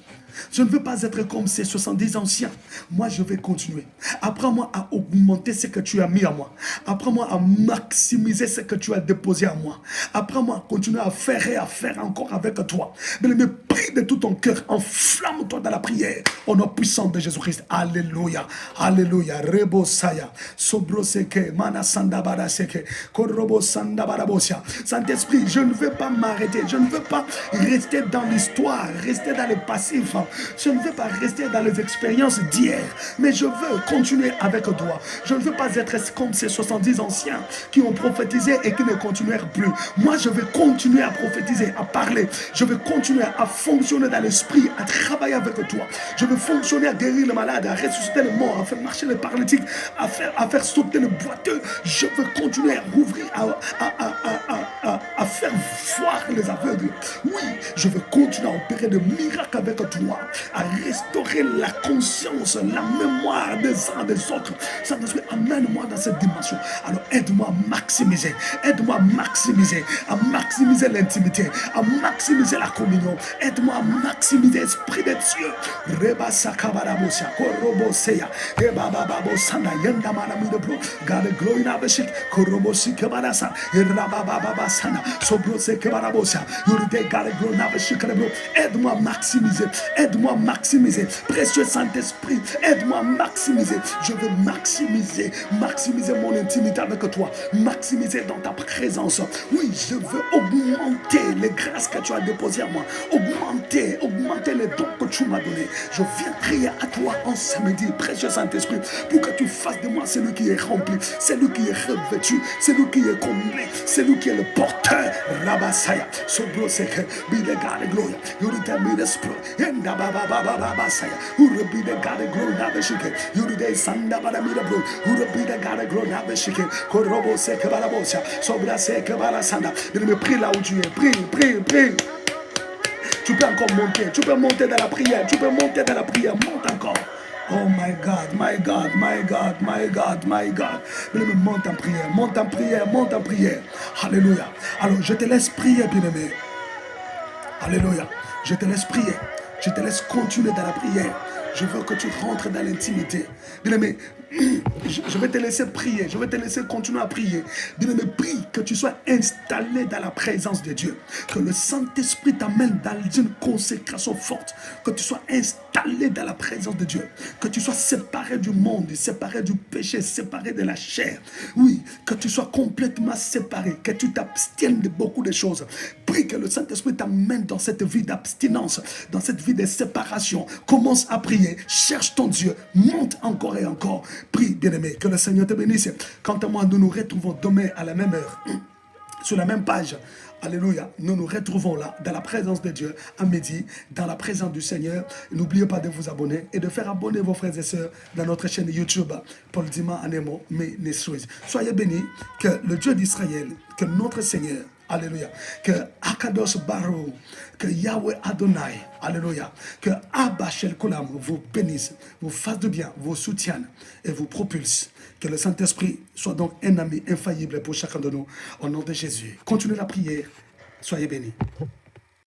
Je ne veux pas être comme ces 70 anciens. Moi, je vais continuer. Apprends-moi à augmenter ce que tu as mis à moi. Apprends-moi à maximiser ce que tu as déposé à moi. Apprends-moi à continuer à faire et à faire encore avec toi. Mais prie de tout ton cœur. Enflamme-toi dans la prière. Au nom puissant de Jésus-Christ. Alléluia. Alléluia. Rebo saya. Sobro seke. Mana sanda bara seke. Korobo sanda barabosia. Saint-Esprit, je ne veux pas m'arrêter. Je ne veux pas rester dans l'histoire. Rester dans le passif. Je ne veux pas rester dans les expériences d'hier, mais je veux continuer avec toi. Je ne veux pas être comme ces 70 anciens qui ont prophétisé et qui ne continuèrent plus. Moi, je vais continuer à prophétiser, à parler. Je vais continuer à fonctionner dans l'esprit, à travailler avec toi. Je vais fonctionner à guérir le malade, à ressusciter les morts, à faire marcher les paralytiques, à faire sauter les boiteux. Je veux continuer à rouvrir, à faire voir les aveugles. Oui, je veux continuer à opérer de miracles avec toi, à restaurer la conscience, la mémoire des uns des autres. Saint-Esprit, amène-moi dans cette dimension. Alors aide-moi à maximiser, à maximiser l'intimité, à maximiser la communion. Aide-moi à maximiser l'esprit de Dieu. Reba sakabarabosia, koroboseya, eba bababo sana, yenda manamidobro, gade glory na beshik, korobosi kebarasa, erabababa sana, sobrose kebarabosia, yuride gade glory na beshik lebro. Aide-moi à maximiser. Aide-moi à maximiser. Précieux Saint-Esprit, aide-moi à maximiser. Je veux maximiser mon intimité avec toi. Maximiser dans ta présence. Oui, je veux augmenter les grâces que tu as déposées à moi. Augmenter les dons que tu m'as donnés. Je viens prier à toi en ce midi, précieux Saint-Esprit, pour que tu fasses de moi celui qui est rempli, celui qui est revêtu, celui qui est comblé, celui qui est le porteur. Rabasaya, Sobroseke, be the God of glory. You return me the spirit. Who will be the God of glory now? You do the Sanda Baramida Bro. Who will be the God of glory now? Korobo Seke Barabosia. Sobra Seke Barasanda. Prie là où tu es. Prie. Tu peux encore monter. Tu peux monter dans la prière. Monte encore. Oh my God. Monte en prière. Alléluia. Alors je te laisse prier, bien-aimé. Alléluia. Je te laisse prier. Je te laisse continuer dans la prière. Je veux que tu rentres dans l'intimité. Bien-aimé, je vais te laisser prier. Je vais te laisser continuer à prier. Bien-aimé, prie que tu sois installé dans la présence de Dieu. Que le Saint-Esprit t'amène dans une consécration forte. Que tu sois installé dans la présence de Dieu. Que tu sois séparé du monde, séparé du péché, séparé de la chair. Oui, que tu sois complètement séparé. Que tu t'abstiennes de beaucoup de choses. Prie que le Saint-Esprit t'amène dans cette vie d'abstinence, dans cette vie de séparation. Commence à prier. Cherche ton Dieu. Monte encore et encore. Prie, bien-aimé, que le Seigneur te bénisse. Quant à moi, nous nous retrouvons demain à la même heure, sur la même page. Alléluia. Nous nous retrouvons là, dans la présence de Dieu, à midi, dans la présence du Seigneur. N'oubliez pas de vous abonner et de faire abonner vos frères et sœurs dans notre chaîne YouTube, Paul Dima Anemo, Ministries. Soyez bénis, que le Dieu d'Israël, que notre Seigneur, alléluia, que Akadosh Baruch, que Yahweh Adonai, alléluia, que Abba Shel Kulam vous bénisse, vous fasse de bien, vous soutienne et vous propulse. Que le Saint-Esprit soit donc un ami infaillible pour chacun de nous, au nom de Jésus. Continuez la prière, soyez bénis.